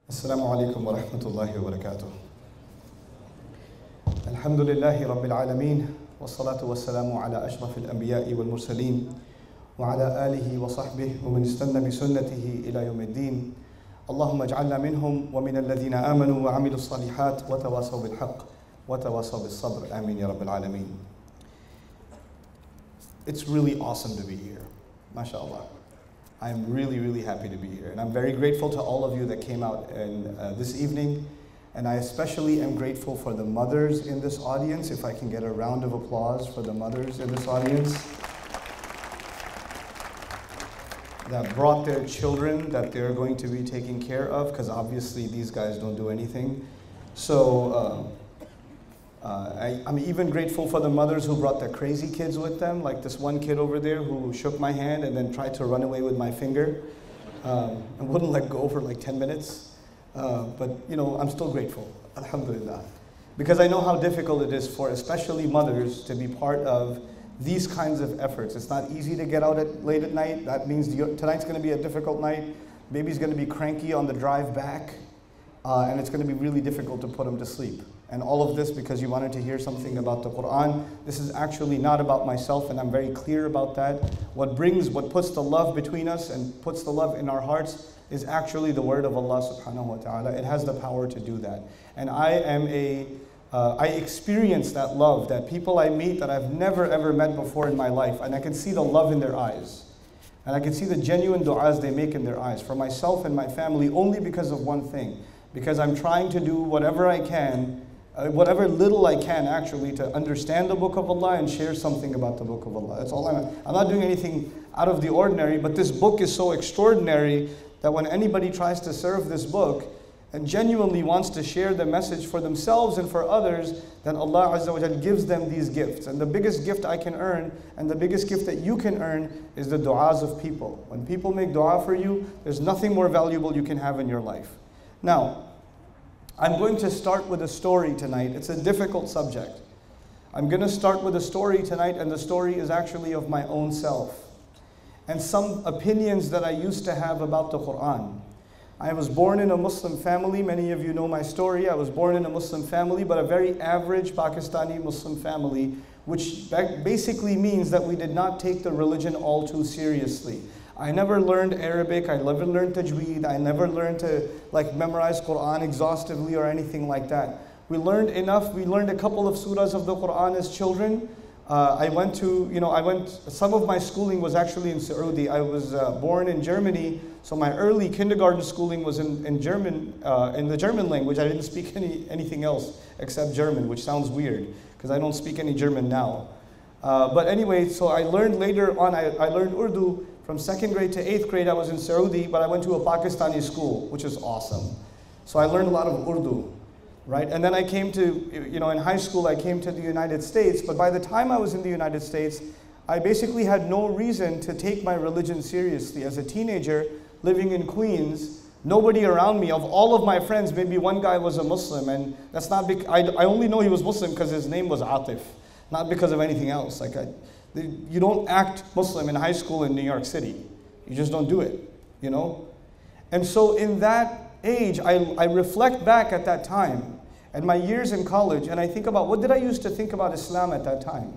Assalamu alaikum wa rahmatullahi wa barakatuh. Alhamdulillahi rabbil alameen, wa salatu wa salamu ala ashrafil anbiya'i wal mursaleen, wa ala alihi wa sahbihi wa man istanna bi sunnatihi ila yawmiddin. Allahumma ij'alna minhum wa min alladhina amanu wa amilu salihat wa tawasaw bil haqq wa tawasaw bis sabr. Ameen ya rabbil alameen. It's really awesome to be here, mashallah. I'm really, really happy to be here. And I'm very grateful to all of you that came out this evening. And I especially am grateful for the mothers in this audience. If I can get a round of applause for the mothers in this audience that brought their children that they're going to be taking care of, because obviously these guys don't do anything. So I'm even grateful for the mothers who brought their crazy kids with them, like this one kid over there who shook my hand and then tried to run away with my finger and wouldn't let go for like 10 minutes. But you know, I'm still grateful, alhamdulillah. Because I know how difficult it is for especially mothers to be part of these kinds of efforts. It's not easy to get out late at night. That means tonight's going to be a difficult night. Baby's going to be cranky on the drive back. And it's going to be really difficult to put him to sleep. And all of this because you wanted to hear something about the Quran. This is actually not about myself, and I'm very clear about that. What puts the love between us and puts the love in our hearts is actually the word of Allah subhanahu wa ta'ala. It has the power to do that. And I experience that love, that people I meet that I've never ever met before in my life, and I can see the love in their eyes. And I can see the genuine du'as they make in their eyes for myself and my family only because of one thing. Because I'm trying to do whatever I can, whatever little I can actually, to understand the book of Allah and share something about the book of Allah. That's all I'm not doing anything out of the ordinary, but this book is so extraordinary that when anybody tries to serve this book and genuinely wants to share the message for themselves and for others, then Allah Azza wa Jal gives them these gifts. And the biggest gift I can earn, and the biggest gift that you can earn, is the du'as of people. When people make du'a for you, there's nothing more valuable you can have in your life. Now, I'm going to start with a story tonight. It's a difficult subject. I'm going to start with a story tonight, and the story is actually of my own self and some opinions that I used to have about the Quran. I was born in a Muslim family. Many of you know my story. I was born in a Muslim family, but a very average Pakistani Muslim family, which basically means that we did not take the religion all too seriously. I never learned Arabic, I never learned tajweed, I never learned to memorize Quran exhaustively or anything like that. We learned enough. We learned a couple of surahs of the Quran as children. Some of my schooling was actually in Saudi. I was born in Germany, so my early kindergarten schooling was in German, in the German language. I didn't speak anything else except German, which sounds weird because I don't speak any German now. But anyway, so I learned later on, I learned Urdu. From 2nd grade to 8th grade, I was in Saudi, but I went to a Pakistani school, which is awesome. So I learned a lot of Urdu, right? And then I came to, in high school, I came to the United States. But by the time I was in the United States, I basically had no reason to take my religion seriously. As a teenager living in Queens, nobody around me, of all of my friends, maybe one guy was a Muslim. And that's not because, I only know he was Muslim because his name was Atif, not because of anything else. You don't act Muslim in high school in New York City. You just don't do it, And so in that age, I reflect back at that time and my years in college, and I think about what did I used to think about Islam at that time?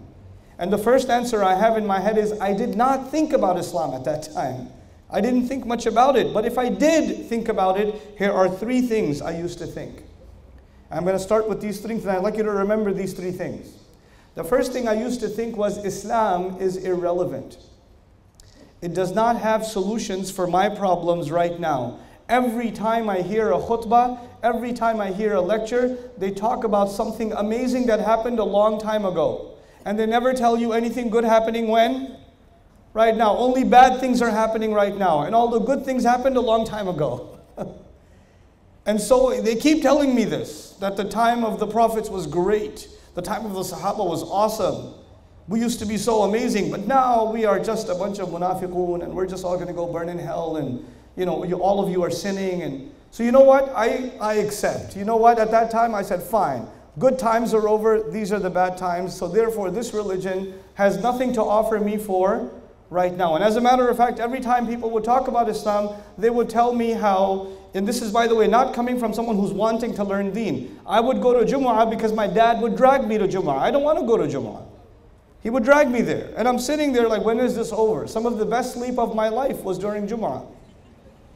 And the first answer I have in my head is I did not think about Islam at that time. I didn't think much about it. But if I did think about it, here are 3 things I used to think. I'm going to start with these 3 things, and I'd like you to remember these 3 things. The first thing I used to think was Islam is irrelevant. It does not have solutions for my problems right now. Every time I hear a khutbah, every time I hear a lecture, they talk about something amazing that happened a long time ago. And they never tell you anything good happening when? Right now. Only bad things are happening right now. And all the good things happened a long time ago. And so they keep telling me this, that the time of the prophets was great. The time of the Sahaba was awesome. We used to be so amazing, but now we are just a bunch of munafiqun and we're just all going to go burn in hell, and all of you are sinning. And so you know what? I accept. You know what? At that time I said, fine. Good times are over, these are the bad times. So therefore, this religion has nothing to offer me for right now. And as a matter of fact, every time people would talk about Islam, they would tell me how, and this is, by the way, not coming from someone who's wanting to learn deen. I would go to Jumu'ah because my dad would drag me to Jumu'ah. I don't want to go to Jumu'ah. He would drag me there. And I'm sitting there like, when is this over? Some of the best sleep of my life was during Jumu'ah.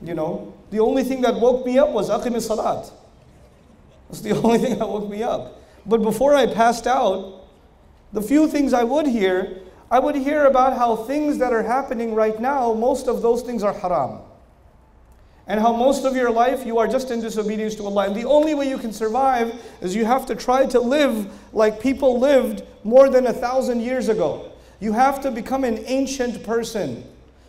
You know, the only thing that woke me up was Aqim Salat. That's the only thing that woke me up. But before I passed out, the few things I would hear about how things that are happening right now, most of those things are haram. And how most of your life you are just in disobedience to Allah. And the only way you can survive is you have to try to live like people lived more than 1,000 years ago. You have to become an ancient person.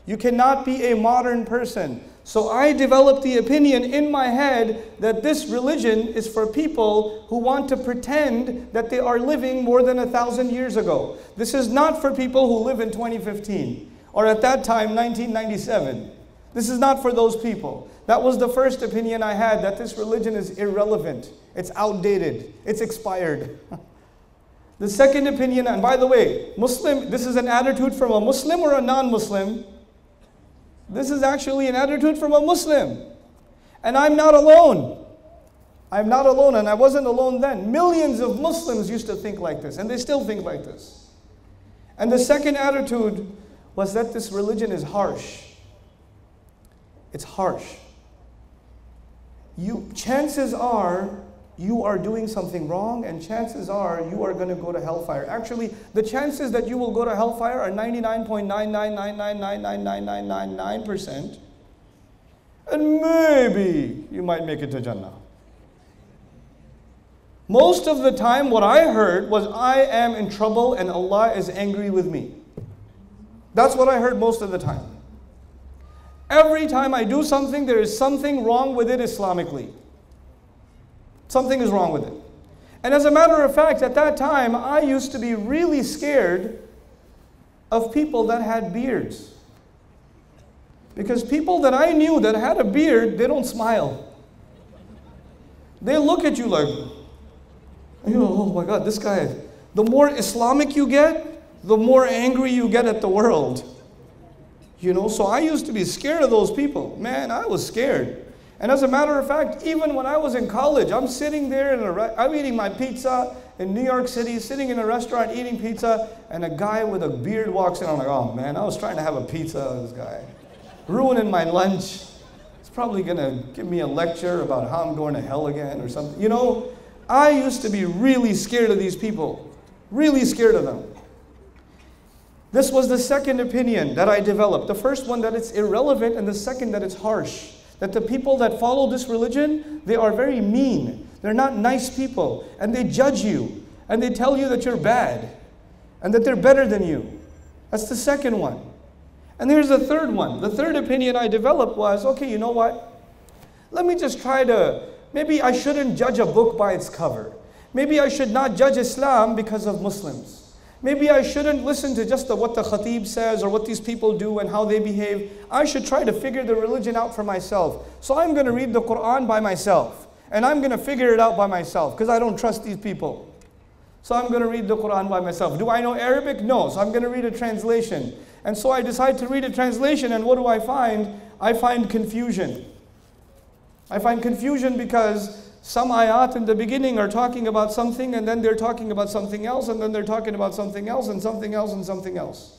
You cannot be a modern person. So I developed the opinion in my head that this religion is for people who want to pretend that they are living more than 1,000 years ago. This is not for people who live in 2015 or at that time 1997. This is not for those people. That was the first opinion I had, that this religion is irrelevant. It's outdated. It's expired. The second opinion, and by the way, Muslim, this is an attitude from a Muslim or a non-Muslim? This is actually an attitude from a Muslim. And I'm not alone. I'm not alone, and I wasn't alone then. Millions of Muslims used to think like this, and they still think like this. And the second attitude was that this religion is harsh. It's harsh. Chances are you are doing something wrong, and chances are you are going to go to hellfire. Actually, the chances that you will go to hellfire are 99.999999999%. And maybe you might make it to Jannah. Most of the time what I heard was, I am in trouble and Allah is angry with me. That's what I heard most of the time. Every time I do something, there is something wrong with it Islamically. Something is wrong with it. And as a matter of fact, at that time, I used to be really scared of people that had beards. Because people that I knew that had a beard, they don't smile. They look at you like, oh my God, this guy. The more Islamic you get, the more angry you get at the world. You know, so I used to be scared of those people. Man, I was scared. And as a matter of fact, even when I was in college, I'm sitting there, I'm eating my pizza in New York City, sitting in a restaurant eating pizza, and a guy with a beard walks in. I'm like, oh man, I was trying to have a pizza, this guy. Ruining my lunch. He's probably going to give me a lecture about how I'm going to hell again or something. You know, I used to be really scared of these people. Really scared of them. This was the second opinion that I developed. The first one, that it's irrelevant, and the second, that it's harsh. That the people that follow this religion, they are very mean. They're not nice people. And they judge you. And they tell you that you're bad. And that they're better than you. That's the second one. And here's the third one. The third opinion I developed was, okay, you know what? Let me just try to, maybe I shouldn't judge a book by its cover. Maybe I should not judge Islam because of Muslims. Maybe I shouldn't listen to just what the khatib says or what these people do and how they behave. I should try to figure the religion out for myself. So I'm going to read the Quran by myself. And I'm going to figure it out by myself because I don't trust these people. So I'm going to read the Quran by myself. Do I know Arabic? No. So I'm going to read a translation. And so I decide to read a translation, and what do I find? I find confusion. I find confusion because some ayat in the beginning are talking about something, and then they're talking about something else, and then they're talking about something else, and something else, and something else.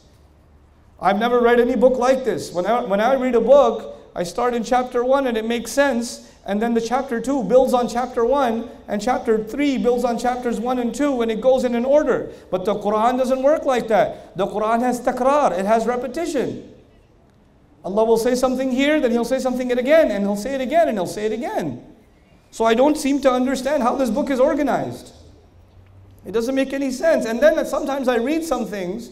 I've never read any book like this. When I read a book, I start in chapter 1 and it makes sense, and then the chapter 2 builds on chapter 1, and chapter 3 builds on chapters 1 and 2, and it goes in an order. But the Quran doesn't work like that. The Quran has takrar, it has repetition. Allah will say something here, then He'll say something again, and He'll say it again, and He'll say it again. So I don't seem to understand how this book is organized. It doesn't make any sense. And then sometimes I read some things,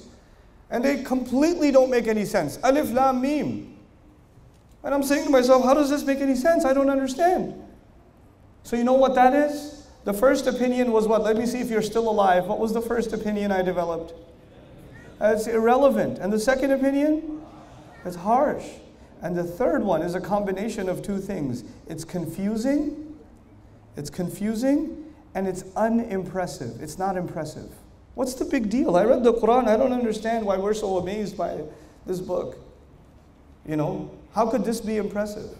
and they completely don't make any sense. Alif, Lam, Mim. And I'm saying to myself, how does this make any sense? I don't understand. So you know what that is? The first opinion was what? Let me see if you're still alive. What was the first opinion I developed? It's irrelevant. And the second opinion? It's harsh. And the third one is a combination of two things. It's confusing, and it's unimpressive. It's not impressive. What's the big deal? I read the Quran. I don't understand why we're so amazed by this book. You know, how could this be impressive?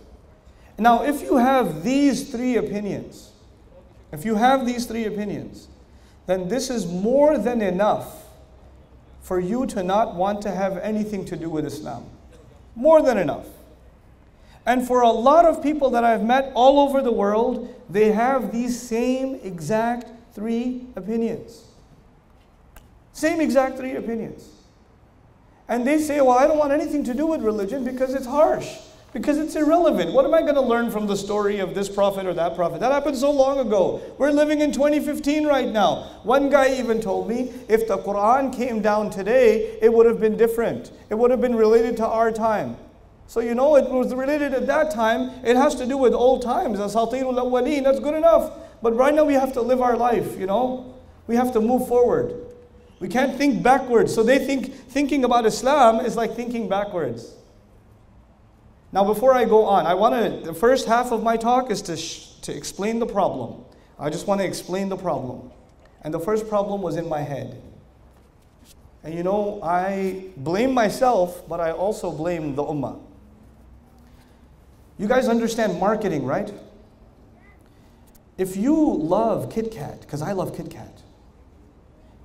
Now, if you have these three opinions, then this is more than enough for you to not want to have anything to do with Islam. More than enough. And for a lot of people that I've met all over the world, they have these same exact three opinions. Same exact three opinions. And they say, well, I don't want anything to do with religion because it's harsh, because it's irrelevant. What am I going to learn from the story of this prophet or that prophet? That happened so long ago. We're living in 2015 right now. One guy even told me, if the Quran came down today, it would have been different. It would have been related to our time. So you know, it was related at that time. It has to do with old times. Asatirul awwaleen, that's good enough. But right now we have to live our life, you know. We have to move forward. We can't think backwards. So they think thinking about Islam is like thinking backwards. Now before I go on, the first half of my talk is to explain the problem. I just want to explain the problem. And the first problem was in my head. And you know, I blame myself, but I also blame the ummah. You guys understand marketing, right? If you love Kit Kat, because I love Kit Kat,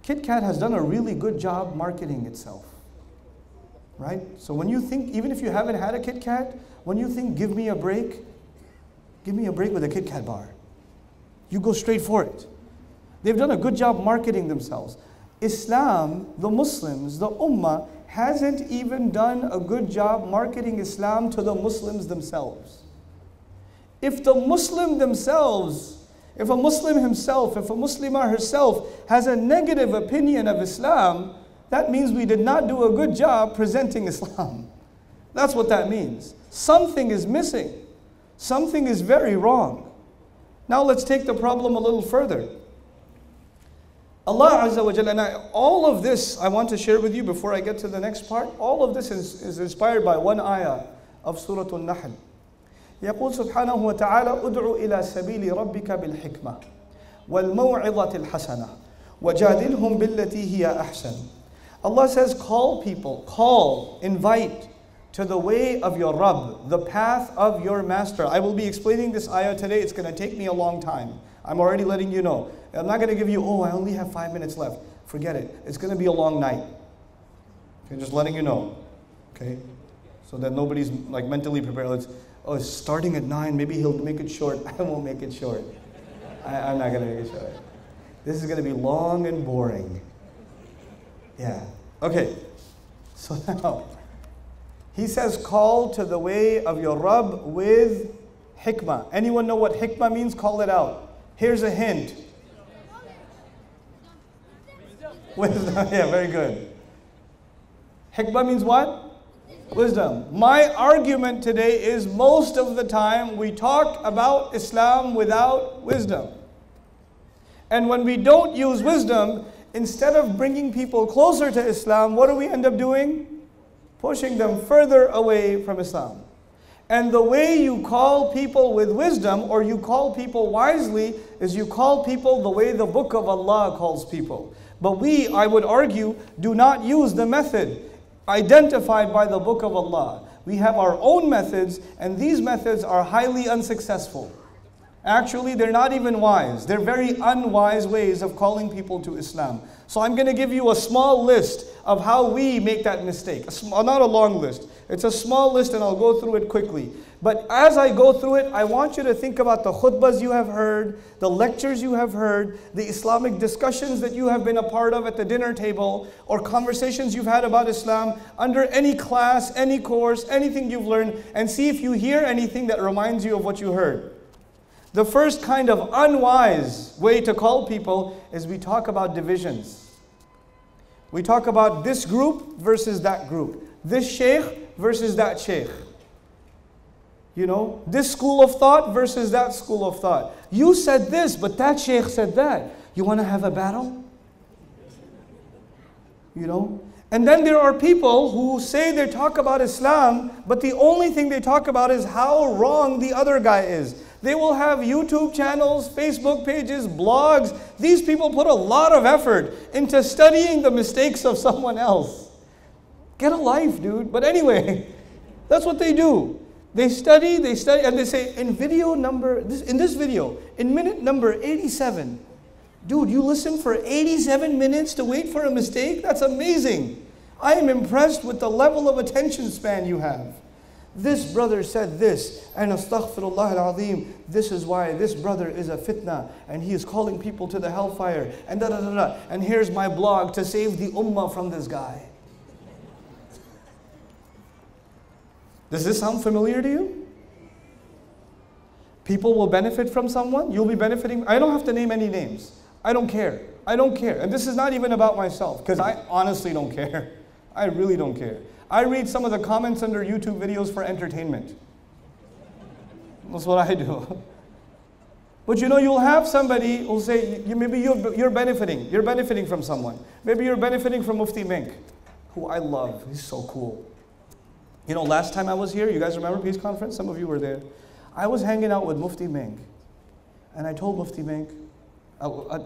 Kit Kat has done a really good job marketing itself, right? So when you think, even if you haven't had a Kit Kat, when you think, give me a break with a Kit Kat bar. You go straight for it. They've done a good job marketing themselves. Islam, the Muslims, the Ummah, hasn't even done a good job marketing Islam to the Muslims themselves. If the Muslim themselves, if a Muslim himself, if a Muslimah herself has a negative opinion of Islam, that means we did not do a good job presenting Islam. That's what that means. Something is missing. Something is very wrong. Now let's take the problem a little further. Allah Azza wa Jalla, and all of this I want to share with you before I get to the next part. All of this is inspired by one ayah of Surah Al-Nahl. يقول سبحانه وتعالى ادع إلى سبيل ربك بالحكمة والموعظة الحسنة وجادلهم بالتي هي أحسن. Allah says, call people, invite to the way of your Rabb, the path of your master. I will be explaining this ayah today. It's going to take me a long time. I'm already letting you know. I'm not going to give you, I only have 5 minutes left. Forget it. It's going to be a long night. Okay, just letting you know. Okay? So that nobody's like mentally prepared. It's starting at 9. Maybe he'll make it short. I won't make it short. I'm not going to make it short. This is going to be long and boring. Yeah. Okay. So now, he says, call to the way of your Rabb with hikmah. Anyone know what hikmah means? Call it out. Here's a hint. Wisdom. Yeah, very good. Hikmah means what? Wisdom. My argument today is most of the time we talk about Islam without wisdom. And when we don't use wisdom, instead of bringing people closer to Islam, what do we end up doing? Pushing them further away from Islam. And the way you call people with wisdom, or you call people wisely, is you call people the way the Book of Allah calls people. But we, I would argue, do not use the method identified by the Book of Allah. We have our own methods, and these methods are highly unsuccessful. Actually, they're not even wise. They're very unwise ways of calling people to Islam. So I'm going to give you a small list of how we make that mistake. Not a long list. It's a small list and I'll go through it quickly. But as I go through it, I want you to think about the khutbahs you have heard, the lectures you have heard, the Islamic discussions that you have been a part of at the dinner table, or conversations you've had about Islam under any class, any course, anything you've learned, and see if you hear anything that reminds you of what you heard. The first kind of unwise way to call people is we talk about divisions. We talk about this group versus that group. This sheikh versus that sheikh. You know, this school of thought versus that school of thought. You said this, but that sheikh said that. You want to have a battle? You know? And then there are people who say they talk about Islam, but the only thing they talk about is how wrong the other guy is. They will have YouTube channels, Facebook pages, blogs. These people put a lot of effort into studying the mistakes of someone else. Get a life, dude. But anyway, that's what they do. They study, and they say, in this video, in minute number 87, dude, you listen for 87 minutes to wait for a mistake? That's amazing. I am impressed with the level of attention span you have. This brother said this, and astaghfirullah al-azim, this is why this brother is a fitna, and he is calling people to the hellfire, and da-da-da-da, and here's my blog to save the ummah from this guy. Does this sound familiar to you? People will benefit from someone, you'll be benefiting. I don't have to name any names. I don't care. I don't care. And this is not even about myself, because I honestly don't care. I really don't care. I read some of the comments under YouTube videos for entertainment. That's what I do. But you know, you'll have somebody who'll say, maybe you're benefiting. You're benefiting from someone. Maybe you're benefiting from Mufti Menk, who I love. He's so cool. You know, last time I was here, you guys remember Peace Conference? Some of you were there. I was hanging out with Mufti Menk. And I told Mufti Menk,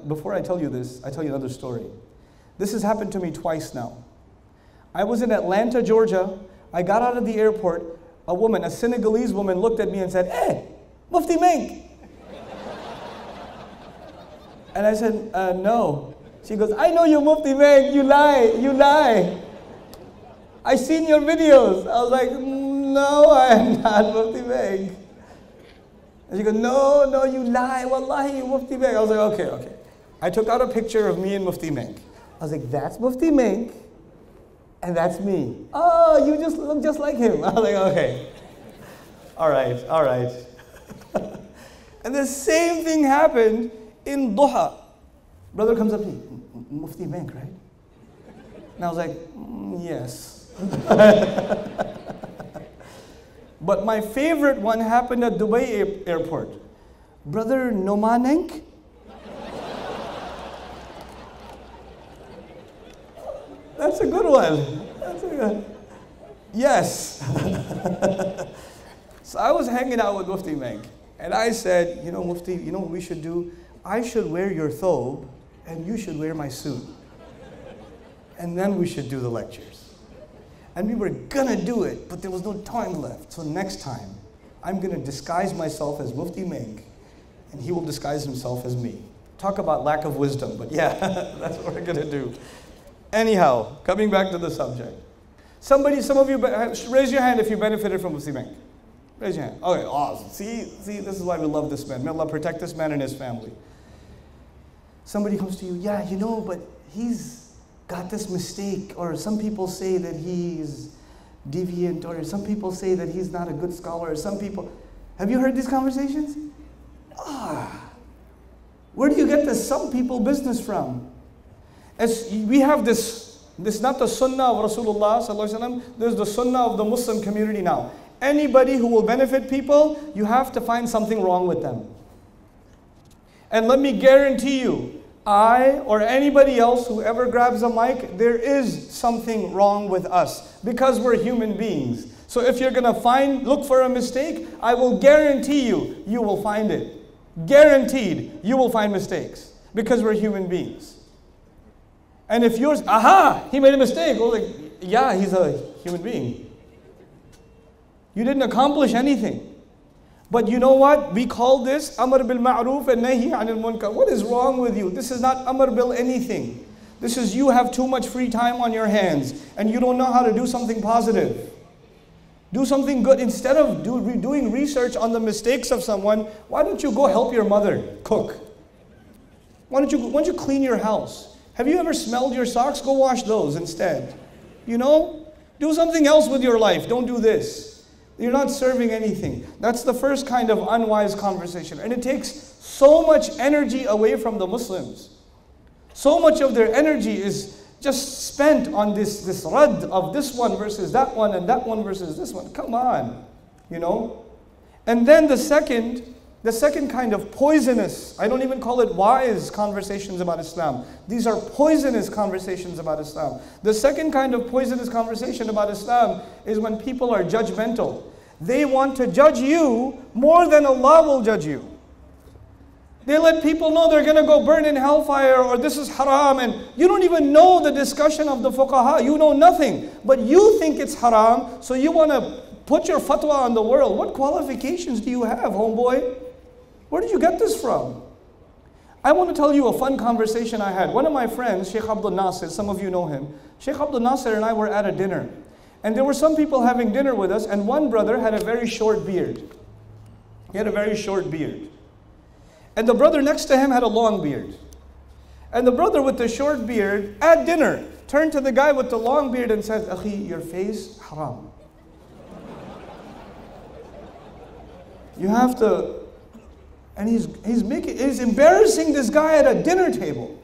before I tell you this, I tell you another story. This has happened to me twice now. I was in Atlanta, Georgia. I got out of the airport. A Senegalese woman looked at me and said, "Hey, Mufti Menk." And I said, "No." She goes, "I know you, Mufti Menk. You lie. You lie. I seen your videos." I was like, "No, I am not Mufti Menk." And she goes, no, you lie. Wallahi, you Mufti Menk. I was like, okay. I took out a picture of me and Mufti Menk. I was like, that's Mufti Menk, and that's me. Oh, you just look just like him. I was like, okay. All right. And the same thing happened in Duha. Brother comes up to me, Mufti Menk, right? And I was like, yes. But my favorite one happened at Dubai airport. Brother Nouman Ali Khan. That's a good one. Yes. So I was hanging out with Mufti Menk, and I said, you know, Mufti, you know what we should do? I should wear your thobe, and you should wear my suit. And then we should do the lectures. And we were gonna do it, but there was no time left. So next time, I'm gonna disguise myself as Mufti Menk, and he will disguise himself as me. Talk about lack of wisdom, but yeah, that's what we're gonna do. Anyhow, coming back to the subject. Some of you, raise your hand if you benefited from Mufti Menk. Raise your hand. Okay, awesome. See, this is why we love this man. May Allah protect this man and his family. Somebody comes to you, yeah, you know, but he's got this mistake, or some people say that he's deviant, or some people say that he's not a good scholar, or some people, have you heard these conversations? Where do you get this some people business from? As we have this not the sunnah of Rasulullah sallallahu alaihi wasallam, there's the sunnah of the Muslim community now. Anybody who will benefit people, you have to find something wrong with them. And let me guarantee you, I or anybody else who ever grabs a mic, there is something wrong with us because we're human beings. So if you're gonna look for a mistake, I will guarantee you will find it. Guaranteed, you will find mistakes because we're human beings. And if yours, he made a mistake. Well, like, yeah, he's a human being. You didn't accomplish anything. But you know what? We call this Amr bil Ma'ruf and Nahi anil Munkar. What is wrong with you? This is not Amr bil anything. This is you have too much free time on your hands and you don't know how to do something positive. Do something good. Instead of doing research on the mistakes of someone, why don't you go help your mother cook? Why don't you clean your house? Have you ever smelled your socks? Go wash those instead. You know? Do something else with your life. Don't do this. You're not serving anything. That's the first kind of unwise conversation. And it takes so much energy away from the Muslims. So much of their energy is just spent on this rad of this one versus that one and that one versus this one. Come on, you know? And then the second kind of poisonous, I don't even call it wise conversations about Islam. These are poisonous conversations about Islam. The second kind of poisonous conversation about Islam is when people are judgmental. They want to judge you more than Allah will judge you. They let people know they're going to go burn in hellfire, or this is haram, and you don't even know the discussion of the fuqaha. You know nothing. But you think it's haram, so you want to put your fatwa on the world. What qualifications do you have, homeboy? Where did you get this from? I want to tell you a fun conversation I had. One of my friends, Sheikh Abdul Nasir, some of you know him. Sheikh Abdul Nasir and I were at a dinner. And there were some people having dinner with us, and one brother had a very short beard. He had a very short beard. And the brother next to him had a long beard. And the brother with the short beard, at dinner, turned to the guy with the long beard and said, Akhi, your face, haram. You have to... And he's embarrassing this guy at a dinner table.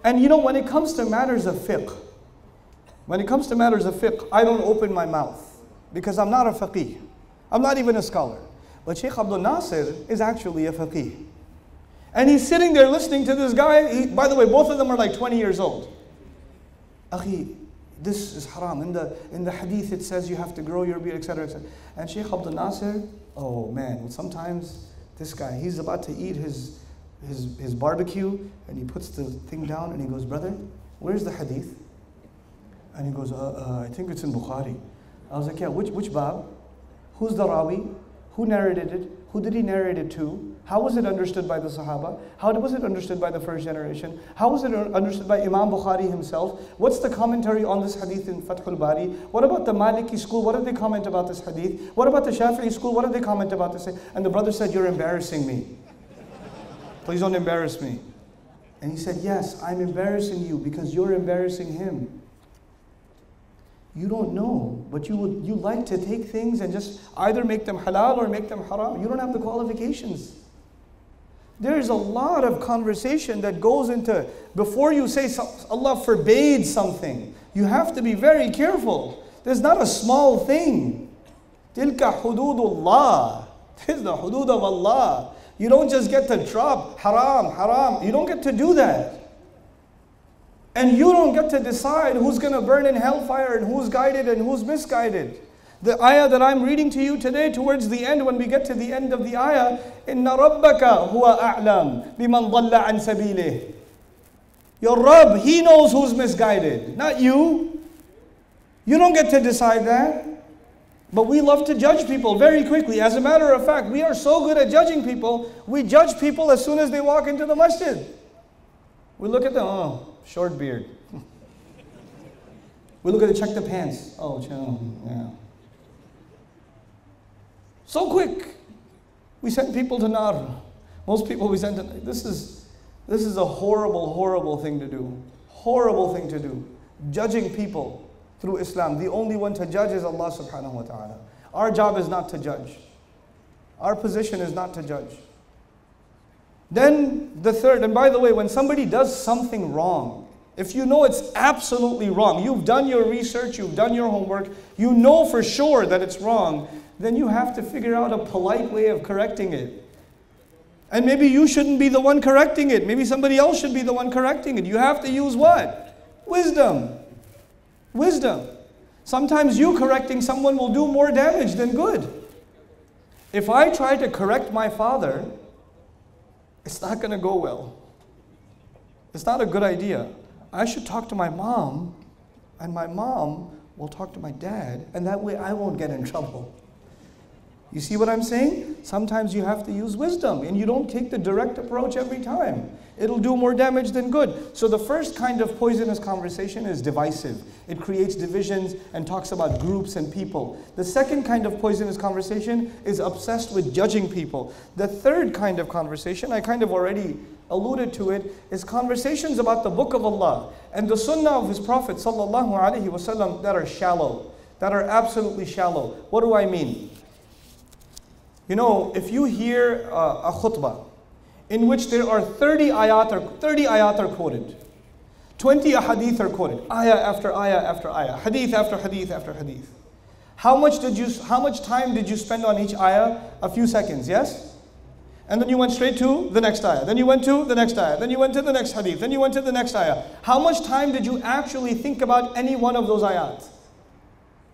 And you know, when it comes to matters of fiqh, I don't open my mouth because I'm not a faqih. I'm not even a scholar. But Sheikh Abdul Nasir is actually a faqih. And he's sitting there listening to this guy. By the way, both of them are like 20 years old. Akhi, this is haram. In the hadith it says you have to grow your beard, etc., etc. And Sheikh Abdul Nasir, oh man, sometimes this guy, he's about to eat his barbecue, and he puts the thing down and he goes, brother, where's the hadith? And he goes, I think it's in Bukhari. I was like, yeah, which bab? Who's the rawi? Who narrated it? Who did he narrate it to? How was it understood by the Sahaba? How was it understood by the first generation? How was it understood by Imam Bukhari himself? What's the commentary on this hadith in Fathul Bari? What about the Maliki school? What did they comment about this hadith? What about the Shafi'i school? What did they comment about this? And the brother said, you're embarrassing me. Please don't embarrass me. And he said, yes, I'm embarrassing you because you're embarrassing him. You don't know, but you like to take things and just either make them halal or make them haram. You don't have the qualifications. There's a lot of conversation that goes into, before you say Allah forbade something, you have to be very careful. There's not a small thing. Tilka hududullah. This is the hudud of Allah. You don't just get to drop haram, haram. You don't get to do that. And you don't get to decide who's going to burn in hellfire and who's guided and who's misguided. The ayah that I'm reading to you today, towards the end, when we get to the end of the ayah, Inna rabbaka huwa a'lam biman dhalla an sabilih. Your Rabb, He knows who's misguided, not you. You don't get to decide that. But we love to judge people very quickly. As a matter of fact, we are so good at judging people, we judge people as soon as they walk into the masjid. We look at them, oh, short beard. We look at check the pants. Oh, yeah. So quick. We send people to nar. Most people we send to nar. This is a horrible, horrible thing to do. Horrible thing to do. Judging people through Islam. The only one to judge is Allah subhanahu wa ta'ala. Our job is not to judge. Our position is not to judge. Then the third, and by the way, when somebody does something wrong, if you know it's absolutely wrong, you've done your research, you've done your homework, you know for sure that it's wrong, then you have to figure out a polite way of correcting it. And maybe you shouldn't be the one correcting it. Maybe somebody else should be the one correcting it. You have to use what? Wisdom. Wisdom. Sometimes you correcting someone will do more damage than good. If I try to correct my father, it's not going to go well. It's not a good idea. I should talk to my mom, and my mom will talk to my dad, and that way I won't get in trouble. You see what I'm saying? Sometimes you have to use wisdom, and you don't take the direct approach every time. It'll do more damage than good. So the first kind of poisonous conversation is divisive. It creates divisions and talks about groups and people. The second kind of poisonous conversation is obsessed with judging people. The third kind of conversation, I kind of already alluded to it, is conversations about the Book of Allah and the Sunnah of His Prophet sallallahu alaihi wasallam that are shallow, that are absolutely shallow. What do I mean? You know, if you hear a khutbah in which there are 30 ayat are quoted, 20 ahadith are quoted, ayah after ayah after ayah, hadith after hadith after hadith. How much time did you spend on each ayah? A few seconds, yes? And then you went straight to the next ayah. Then you went to the next ayah. Then you went to the next hadith. Then you went to the next ayah. How much time did you actually think about any one of those ayat?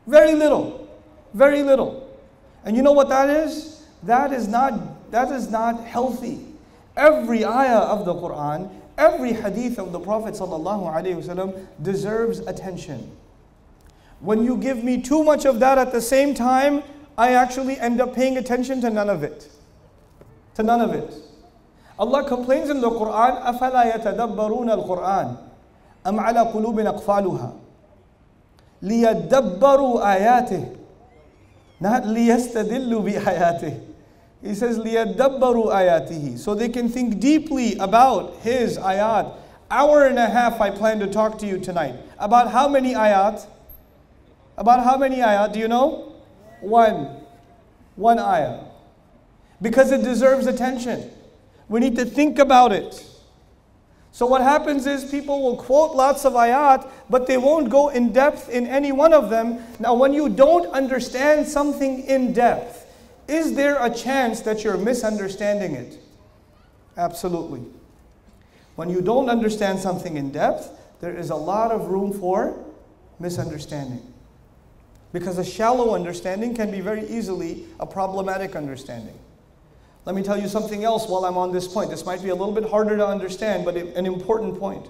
Very little. Very little. And you know what that is? That is not healthy. Every ayah of the Quran, every hadith of the Prophet ﷺ deserves attention. When you give me too much of that at the same time, I actually end up paying attention to none of it. To none of it. Allah complains in the Quran, أَفَلَا يَتَدَبَّرُونَ الْقُرْآنَ أَمْ عَلَى قُلُوبٍ أَقْفَالُهَا لِيَدَّبَّرُوا آيَاتِهِ not لِيَسْتَدِلُّوا بِآيَاتِهِ. He says لِيَدَّبَّرُوا آيَاتِهِ, so they can think deeply about His ayat. Hour and a half I plan to talk to you tonight. About how many ayat? About how many ayat? Do you know? One ayah. Because it deserves attention. We need to think about it. So what happens is people will quote lots of ayat, but they won't go in depth in any one of them. Now when you don't understand something in depth, is there a chance that you're misunderstanding it? Absolutely. When you don't understand something in depth, there is a lot of room for misunderstanding. Because a shallow understanding can be very easily a problematic understanding. Let me tell you something else while I'm on this point. This might be a little bit harder to understand, but an important point.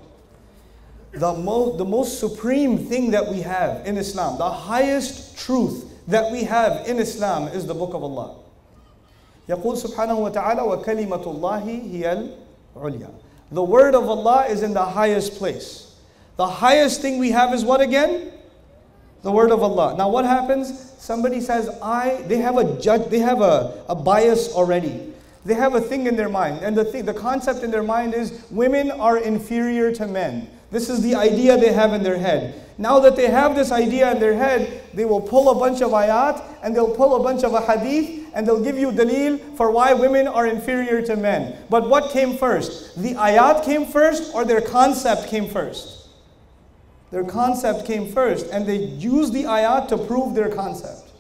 The most supreme thing that we have in Islam, the highest truth that we have in Islam is the Book of Allah. يقول سبحانه وتعالى وَكَلِمَةُ اللَّهِ هِيَ الْعُلْيَا. The word of Allah is in the highest place. The highest thing we have is what again? The word of Allah. Now what happens? Somebody says, they have a bias already. They have a thing in their mind. And the concept in their mind is women are inferior to men. This is the idea they have in their head. Now that they have this idea in their head, they will pull a bunch of ayat and they'll pull a bunch of hadith and they'll give you dalil for why women are inferior to men. But what came first? The ayat came first or their concept came first? Their concept came first and they used the ayat to prove their concept.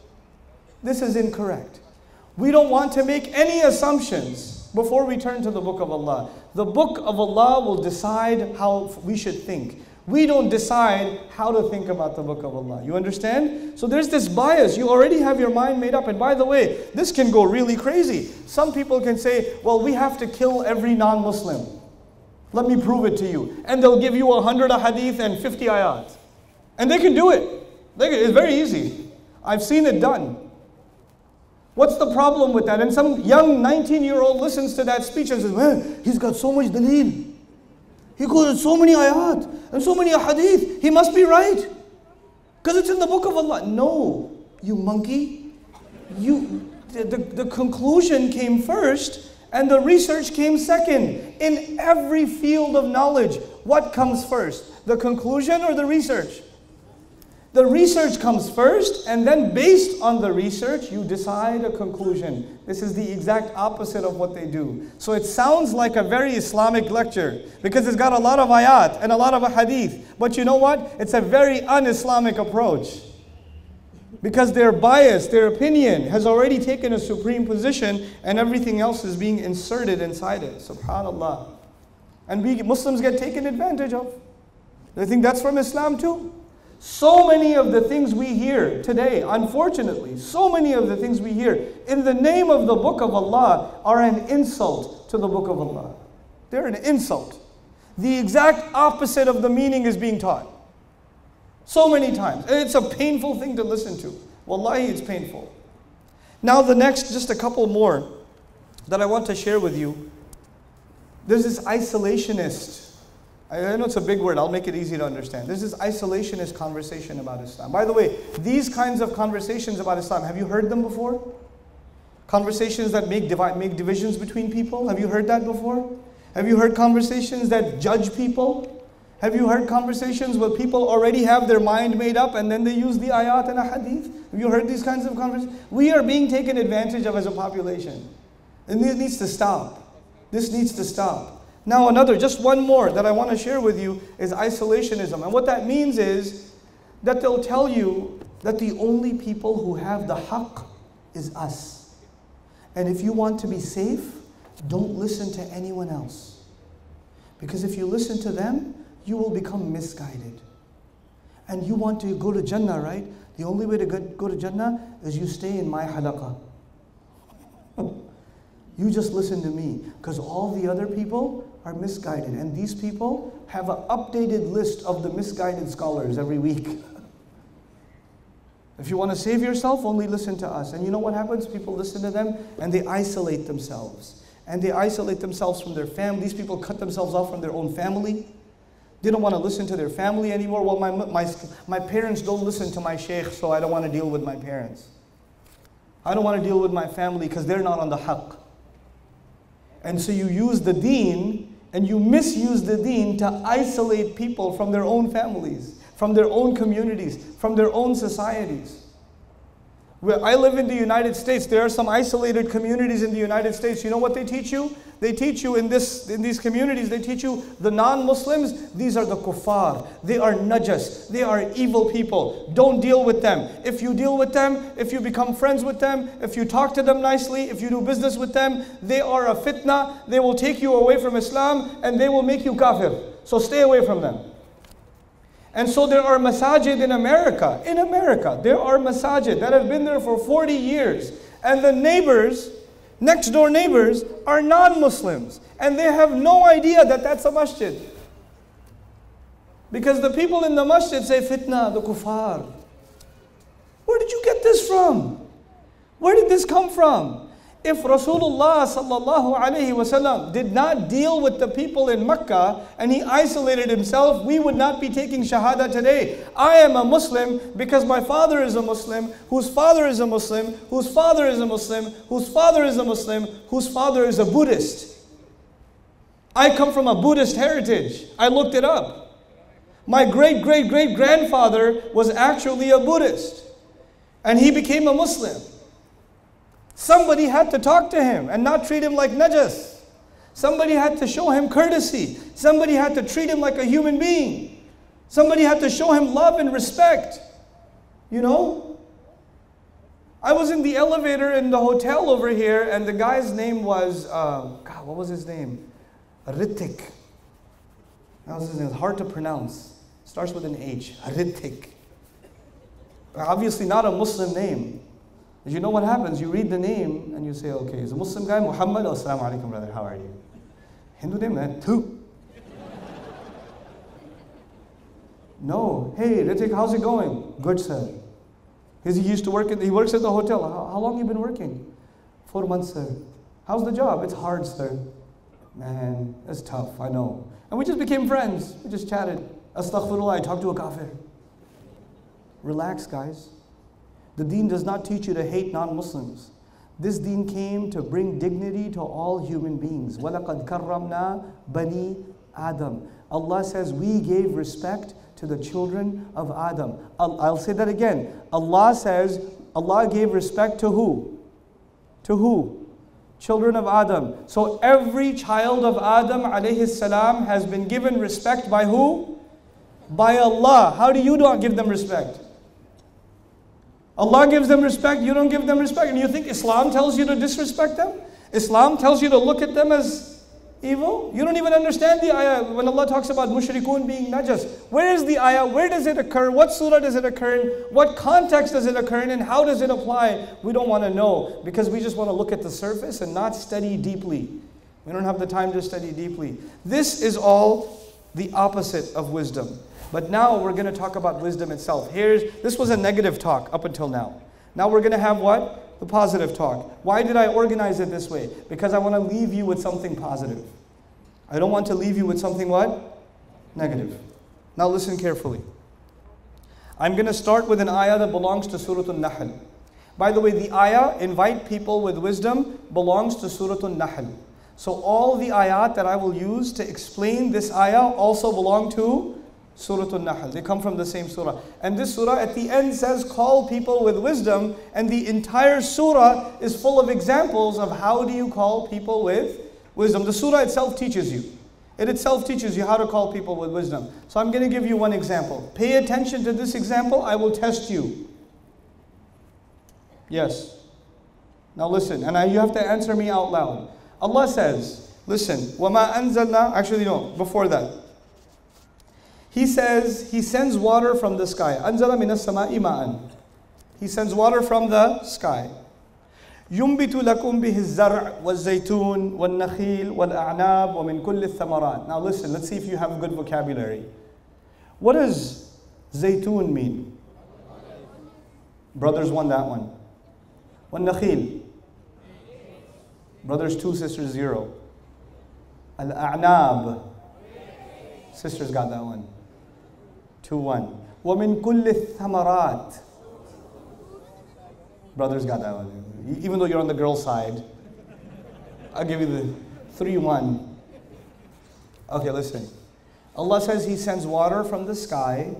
This is incorrect. We don't want to make any assumptions before we turn to the Book of Allah. The Book of Allah will decide how we should think. We don't decide how to think about the Book of Allah. You understand? So there's this bias. You already have your mind made up. And by the way, this can go really crazy. Some people can say, well, we have to kill every non-Muslim. Let me prove it to you. And they'll give you 100 hadith and 50 ayat. And they can do it. It's very easy. I've seen it done. What's the problem with that? And some young 19-year-old listens to that speech and says, man, he's got so much dalil. He quoted so many ayat and so many hadith. He must be right. Because it's in the Book of Allah. No, you monkey. The conclusion came first and the research came second. In every field of knowledge, what comes first? The conclusion or the research? The research comes first, and then based on the research, you decide a conclusion. This is the exact opposite of what they do. So it sounds like a very Islamic lecture, because it's got a lot of ayat and a lot of hadith. But you know what? It's a very un-Islamic approach. Because their bias, their opinion, has already taken a supreme position, and everything else is being inserted inside it. SubhanAllah. And we Muslims get taken advantage of. They think that's from Islam too. So many of the things we hear today, unfortunately, so many of the things we hear in the name of the Book of Allah are an insult to the Book of Allah. They're an insult. The exact opposite of the meaning is being taught. So many times. And it's a painful thing to listen to. Wallahi, it's painful. Now the next, just a couple more that I want to share with you. There's this isolationist. I know it's a big word, I'll make it easy to understand. There's this isolationist conversation about Islam. By the way, these kinds of conversations about Islam, have you heard them before? Conversations that make divisions between people, have you heard that before? Have you heard conversations that judge people? Have you heard conversations where people already have their mind made up and then they use the ayat and a hadith? Have you heard these kinds of conversations? We are being taken advantage of as a population. And this needs to stop. This needs to stop. Now just one more that I want to share with you is isolationism. And what that means is that they'll tell you that the only people who have the haqq is us. And if you want to be safe, don't listen to anyone else. Because if you listen to them, you will become misguided. And you want to go to Jannah, right? The only way to go to Jannah is you stay in my halaqah. You just listen to me, because all the other people are misguided, and these people have an updated list of the misguided scholars every week. If you want to save yourself, only listen to us. And you know what happens? People listen to them and they isolate themselves. And they isolate themselves from their family. These people cut themselves off from their own family. They don't want to listen to their family anymore. Well, my parents don't listen to my sheikh, so I don't want to deal with my parents. I don't want to deal with my family because they're not on the haqq. And so you use the deen and you misuse the deen to isolate people from their own families, from their own communities, from their own societies. Where I live in the United States, there are some isolated communities in the United States. You know what they teach you? They teach you in these communities, they teach you the non-Muslims, these are the kuffar. They are najas. They are evil people. Don't deal with them. If you deal with them, if you become friends with them, if you talk to them nicely, if you do business with them, they are a fitna. They will take you away from Islam and they will make you kafir. So stay away from them. And so there are masajid in America. In America, there are masajid that have been there for 40 years. And the neighbors, next door neighbors, are non-Muslims. And they have no idea that that's a masjid. Because the people in the masjid say, fitna, the kuffar. Where did you get this from? Where did this come from? If Rasulullah sallallahu alayhi wasallam did not deal with the people in Mecca and he isolated himself, we would not be taking shahada today. I am a Muslim because my father is a Muslim, whose father is a Muslim, whose father is a Muslim, whose father is a Muslim, whose father is a Buddhist. I come from a Buddhist heritage. I looked it up. My great-great-great-grandfather was actually a Buddhist and he became a Muslim. Somebody had to talk to him and not treat him like najas. Somebody had to show him courtesy. Somebody had to treat him like a human being. Somebody had to show him love and respect. You know? I was in the elevator in the hotel over here and the guy's name was, God, what was his name? Ritik. That was his name. It's hard to pronounce. Starts with an H. Ritik. Obviously not a Muslim name. You know what happens? You read the name and you say, okay, is a Muslim guy Muhammad? Assalamu alaikum, brother, how are you? Hindu name, man, Tu. No, hey, Ritik, how's it going? Good, sir. He used to work he works at the hotel. How long you been working? 4 months, sir. How's the job? It's hard, sir. Man, it's tough, I know. And we just became friends. We just chatted. Astaghfirullah, I talked to a kafir. Relax, guys. The deen does not teach you to hate non-Muslims. This deen came to bring dignity to all human beings. وَلَقَدْ كَرَّمْنَا بَنِي Adam. Allah says we gave respect to the children of Adam. I'll say that again. Allah says Allah gave respect to who? To who? Children of Adam. So every child of Adam alayhi salam has been given respect by who? By Allah. How do you not give them respect? Allah gives them respect, you don't give them respect. And you think Islam tells you to disrespect them? Islam tells you to look at them as evil? You don't even understand the ayah when Allah talks about mushrikun being najas. Where is the ayah? Where does it occur? What surah does it occur in? What context does it occur in? And how does it apply? We don't want to know because we just want to look at the surface and not study deeply. We don't have the time to study deeply. This is all the opposite of wisdom. But now we're going to talk about wisdom itself. This was a negative talk up until now. Now we're going to have what? The positive talk. Why did I organize it this way? Because I want to leave you with something positive. I don't want to leave you with something what? Negative. Now listen carefully. I'm going to start with an ayah that belongs to Surah An-Nahl. By the way, the ayah, invite people with wisdom, belongs to Surah An-Nahl. So all the ayat that I will use to explain this ayah also belong to Surah An-Nahl. They come from the same surah. And this surah at the end says, call people with wisdom. And the entire surah is full of examples of how do you call people with wisdom. The surah itself teaches you. It itself teaches you how to call people with wisdom. So I'm going to give you one example. Pay attention to this example. I will test you. Yes. Now listen. And you have to answer me out loud. Allah says, listen. وَمَا أَنزَلْنَا. Actually, no. Before that. He says, He sends water from the sky. أَنزَلَ مِنَ السَّمَاءِ مَاءً. He sends water from the sky. ينبت لكم به الزرع والزيتون والنخيل والأعناب ومن كل الثمرات. Now listen, let's see if you have a good vocabulary. What does zaytun mean? Brothers won that one. والنخيل. Brothers 2, sisters 0. Al-A'nab. Sisters got that one. 2-1. وَمِن كُلِّ الثَّمَرَاتِ. Brothers got that one. Even though you're on the girl side, I'll give you the 3-1. Okay, listen. Allah says He sends water from the sky,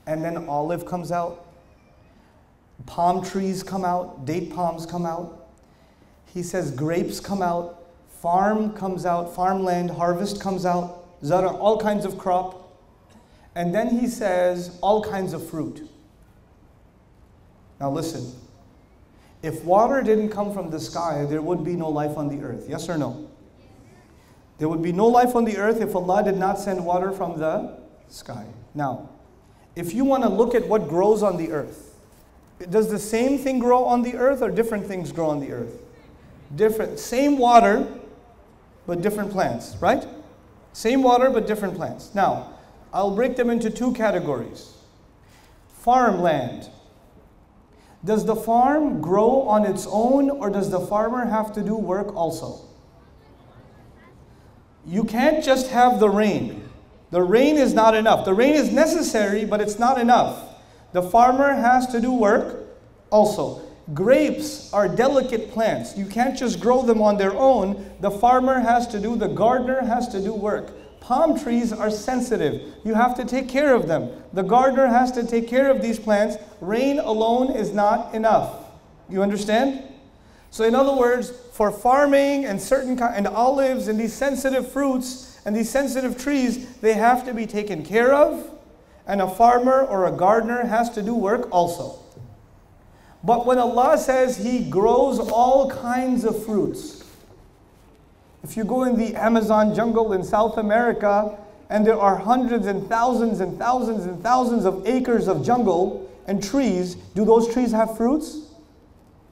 and then olive comes out, palm trees come out, date palms come out. He says grapes come out, farm comes out, farmland, harvest comes out, zara, all kinds of crop. And then He says all kinds of fruit. Now listen, if water didn't come from the sky, there would be no life on the earth. Yes or no? There would be no life on the earth if Allah did not send water from the sky. Now, if you want to look at what grows on the earth, does the same thing grow on the earth or different things grow on the earth? Different. Same water, but different plants, right? Same water, but different plants. Now, I'll break them into 2 categories. Farmland. Does the farm grow on its own, or does the farmer have to do work also? You can't just have the rain. The rain is not enough. The rain is necessary, but it's not enough. The farmer has to do work also. Grapes are delicate plants. You can't just grow them on their own. The farmer has to do, the gardener has to do work. Palm trees are sensitive. You have to take care of them. The gardener has to take care of these plants. Rain alone is not enough. You understand? So in other words, for farming and and olives and these sensitive fruits and these sensitive trees, they have to be taken care of. And a farmer or a gardener has to do work also. But when Allah says He grows all kinds of fruits, if you go in the Amazon jungle in South America and there are hundreds and thousands and thousands and thousands of acres of jungle and trees, do those trees have fruits?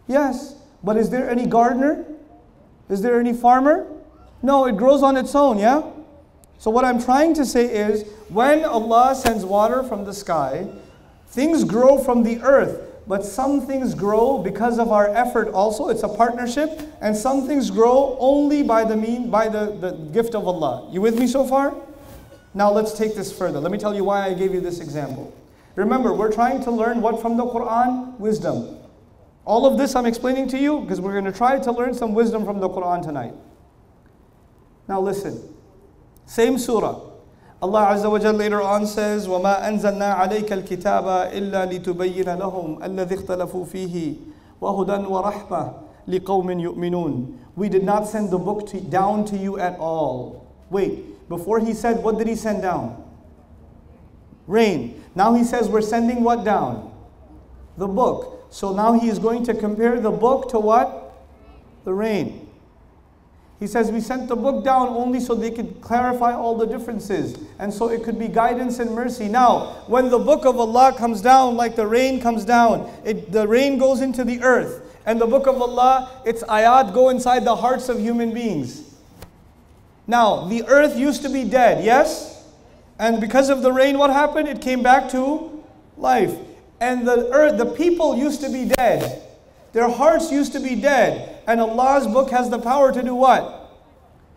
Yes. But is there any gardener? Is there any farmer? No, it grows on its own, yeah? So what I'm trying to say is, when Allah sends water from the sky, things grow from the earth. But some things grow because of our effort also. It's a partnership. And some things grow only by the gift of Allah. You with me so far? Now let's take this further. Let me tell you why I gave you this example. Remember, we're trying to learn what from the Quran? Wisdom. All of this I'm explaining to you because we're going to try to learn some wisdom from the Quran tonight. Now listen. Same surah. Allah Azza wa Jalla later on says, وَمَا أَنزَلْنَا عَلَيْكَ الْكِتَابَ إِلَّا لِتُبَيِّنَ لَهُمْ الَّذِي اخْتَلَفُوا فِيهِ وَهُدًى وَرَحْمَةً لِقَوْمٍ يُؤْمِنُونَ. We did not send the book down to you at all. Wait, before He said, what did He send down? Rain. Now He says we're sending what down? The book. So now He is going to compare the book to what? The rain. He says we sent the book down only so they could clarify all the differences. And so it could be guidance and mercy. Now, when the book of Allah comes down like the rain comes down, the rain goes into the earth. And the book of Allah, its ayat go inside the hearts of human beings. Now, the earth used to be dead, yes? And because of the rain, what happened? It came back to life. And the people used to be dead. Their hearts used to be dead. And Allah's book has the power to do what?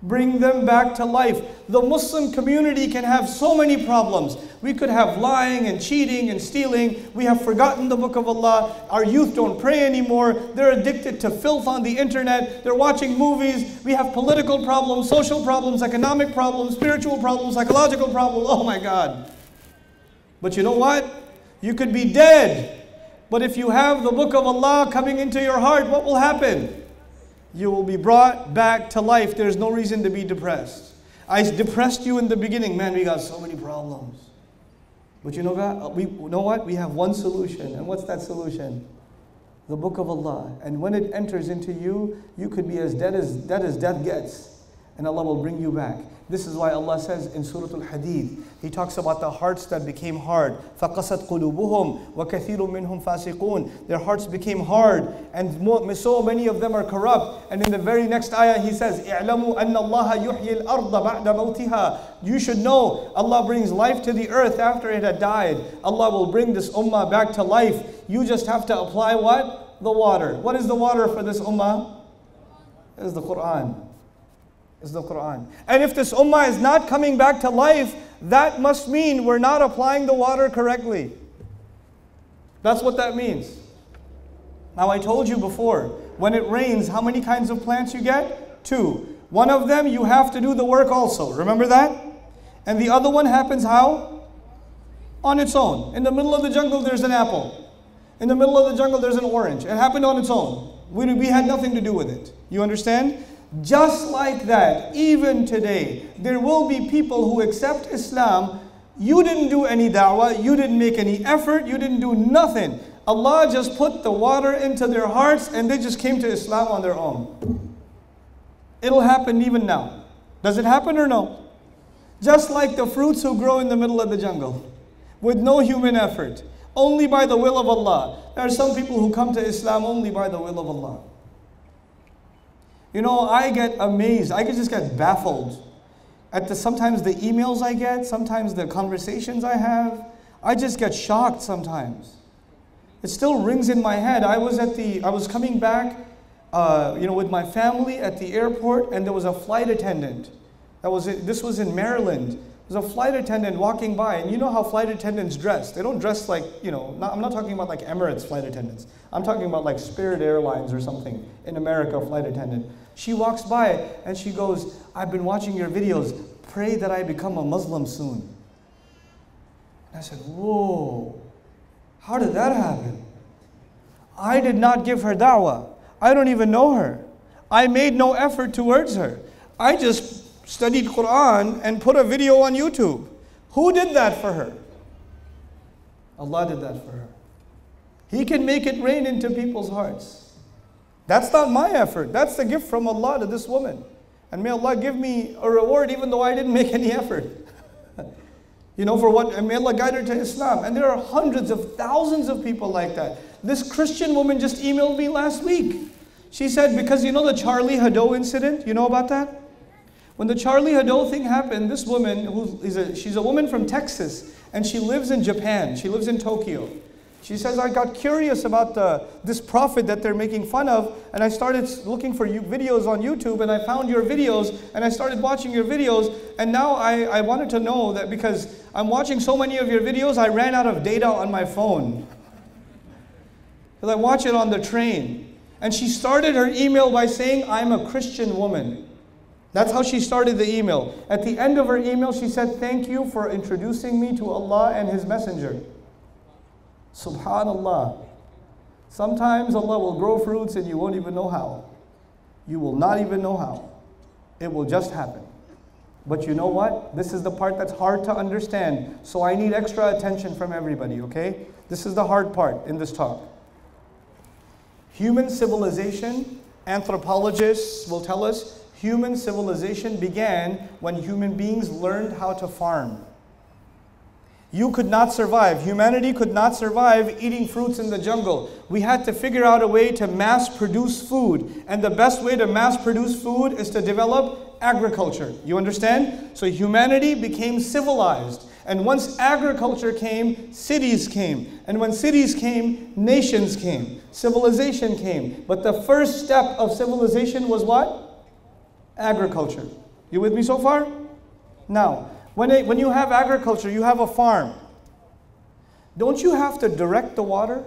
Bring them back to life. The Muslim community can have so many problems. We could have lying and cheating and stealing. We have forgotten the book of Allah. Our youth don't pray anymore. They're addicted to filth on the internet. They're watching movies. We have political problems, social problems, economic problems, spiritual problems, psychological problems. Oh my God. But you know what? You could be dead. But if you have the book of Allah coming into your heart, what will happen? You will be brought back to life. There's no reason to be depressed. I depressed you in the beginning. Man, we got so many problems. But you know what? We have one solution. And what's that solution? The book of Allah. And when it enters into you, you could be as dead as death gets. And Allah will bring you back. This is why Allah says in Surah Al-Hadid, He talks about the hearts that became hard. فَقَسَتْ قُلُوبُهُمْ وَكَثِيرٌ مِّنْهُمْ فَاسِقُونَ. Their hearts became hard, and so many of them are corrupt. And in the very next ayah He says, اِعْلَمُوا أَنَّ اللَّهَ يُحْيِي الْأَرْضَ بَعْدَ مَوْتِهَا. You should know, Allah brings life to the earth after it had died. Allah will bring this ummah back to life. You just have to apply what? The water. What is the water for this ummah? It is the Quran. Is the Quran. And if this ummah is not coming back to life, that must mean we're not applying the water correctly. That's what that means. Now I told you before, when it rains, how many kinds of plants you get? 2. One of them you have to do the work also. Remember that? And the other one happens how? On its own. In the middle of the jungle there's an apple. In the middle of the jungle there's an orange. It happened on its own. We had nothing to do with it. You understand? Just like that, even today, there will be people who accept Islam. You didn't do any da'wah, you didn't make any effort, you didn't do nothing. Allah just put the water into their hearts and they just came to Islam on their own. It'll happen even now. Does it happen or no? Just like the fruits who grow in the middle of the jungle, with no human effort, only by the will of Allah. There are some people who come to Islam only by the will of Allah. You know, I get amazed. I just get baffled at sometimes the emails I get, sometimes the conversations I have. I just get shocked sometimes. It still rings in my head. I was coming back, with my family at the airport, and there was a flight attendant. This was in Maryland. There was a flight attendant walking by, and you know how flight attendants dress. They don't dress like, I'm not talking about like Emirates flight attendants. I'm talking about like Spirit Airlines or something in America, flight attendant. She walks by and she goes, I've been watching your videos. Pray that I become a Muslim soon. And I said, whoa, how did that happen? I did not give her da'wah. I don't even know her. I made no effort towards her. I just studied Quran and put a video on YouTube. Who did that for her? Allah did that for her. He can make it rain into people's hearts. That's not my effort. That's the gift from Allah to this woman. And may Allah give me a reward even though I didn't make any effort. For what? And may Allah guide her to Islam. And there are hundreds of thousands of people like that. This Christian woman just emailed me last week. She said, because you know the Charlie Hebdo incident? You know about that? When the Charlie Hebdo thing happened, this woman, she's a woman from Texas, and she lives in Japan. She lives in Tokyo. She says, I got curious about this prophet that they're making fun of, and I started looking for videos on YouTube, and I found your videos, and I started watching your videos, and now I wanted to know that because I'm watching so many of your videos, I ran out of data on my phone. Because I watch it on the train. And she started her email by saying, I'm a Christian woman. That's how she started the email. At the end of her email, she said, thank you for introducing me to Allah and His Messenger. Subhanallah. Sometimes Allah will grow fruits and you won't even know how. You will not even know how. It will just happen. But you know what? This is the part that's hard to understand. So I need extra attention from everybody, okay? This is the hard part in this talk. Human civilization, anthropologists will tell us, human civilization began when human beings learned how to farm. You could not survive. Humanity could not survive eating fruits in the jungle. We had to figure out a way to mass produce food. And the best way to mass produce food is to develop agriculture. You understand? So humanity became civilized. And once agriculture came, cities came. And when cities came, nations came. Civilization came. But the first step of civilization was what? Agriculture. You with me so far? Now, when you have agriculture, you have a farm. Don't you have to direct the water?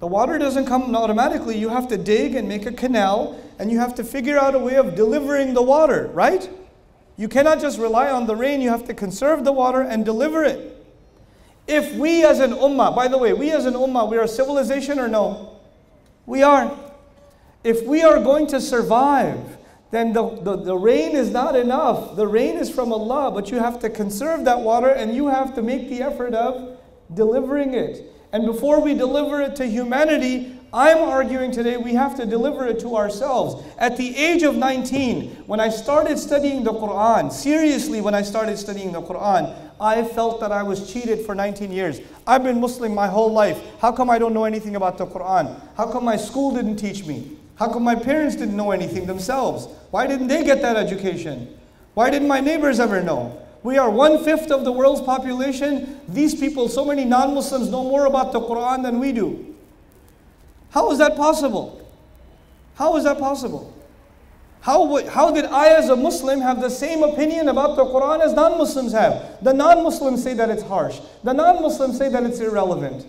The water doesn't come automatically. You have to dig and make a canal, and you have to figure out a way of delivering the water, right? You cannot just rely on the rain. You have to conserve the water and deliver it. If we as an ummah, by the way, we as an ummah, we are a civilization or no? We are. If we are going to survive, then the rain is not enough. The rain is from Allah, but you have to conserve that water and you have to make the effort of delivering it. And before we deliver it to humanity, I'm arguing today we have to deliver it to ourselves. At the age of 19, when I started studying the Quran, seriously when I started studying the Quran, I felt that I was cheated for 19 years. I've been Muslim my whole life. How come I don't know anything about the Quran? How come my school didn't teach me? How come my parents didn't know anything themselves? Why didn't they get that education? Why didn't my neighbors ever know? We are 1/5 of the world's population. These people, so many non-Muslims know more about the Quran than we do. How is that possible? How is that possible? How did I as a Muslim have the same opinion about the Quran as non-Muslims have? The non-Muslims say that it's harsh. The non-Muslims say that it's irrelevant.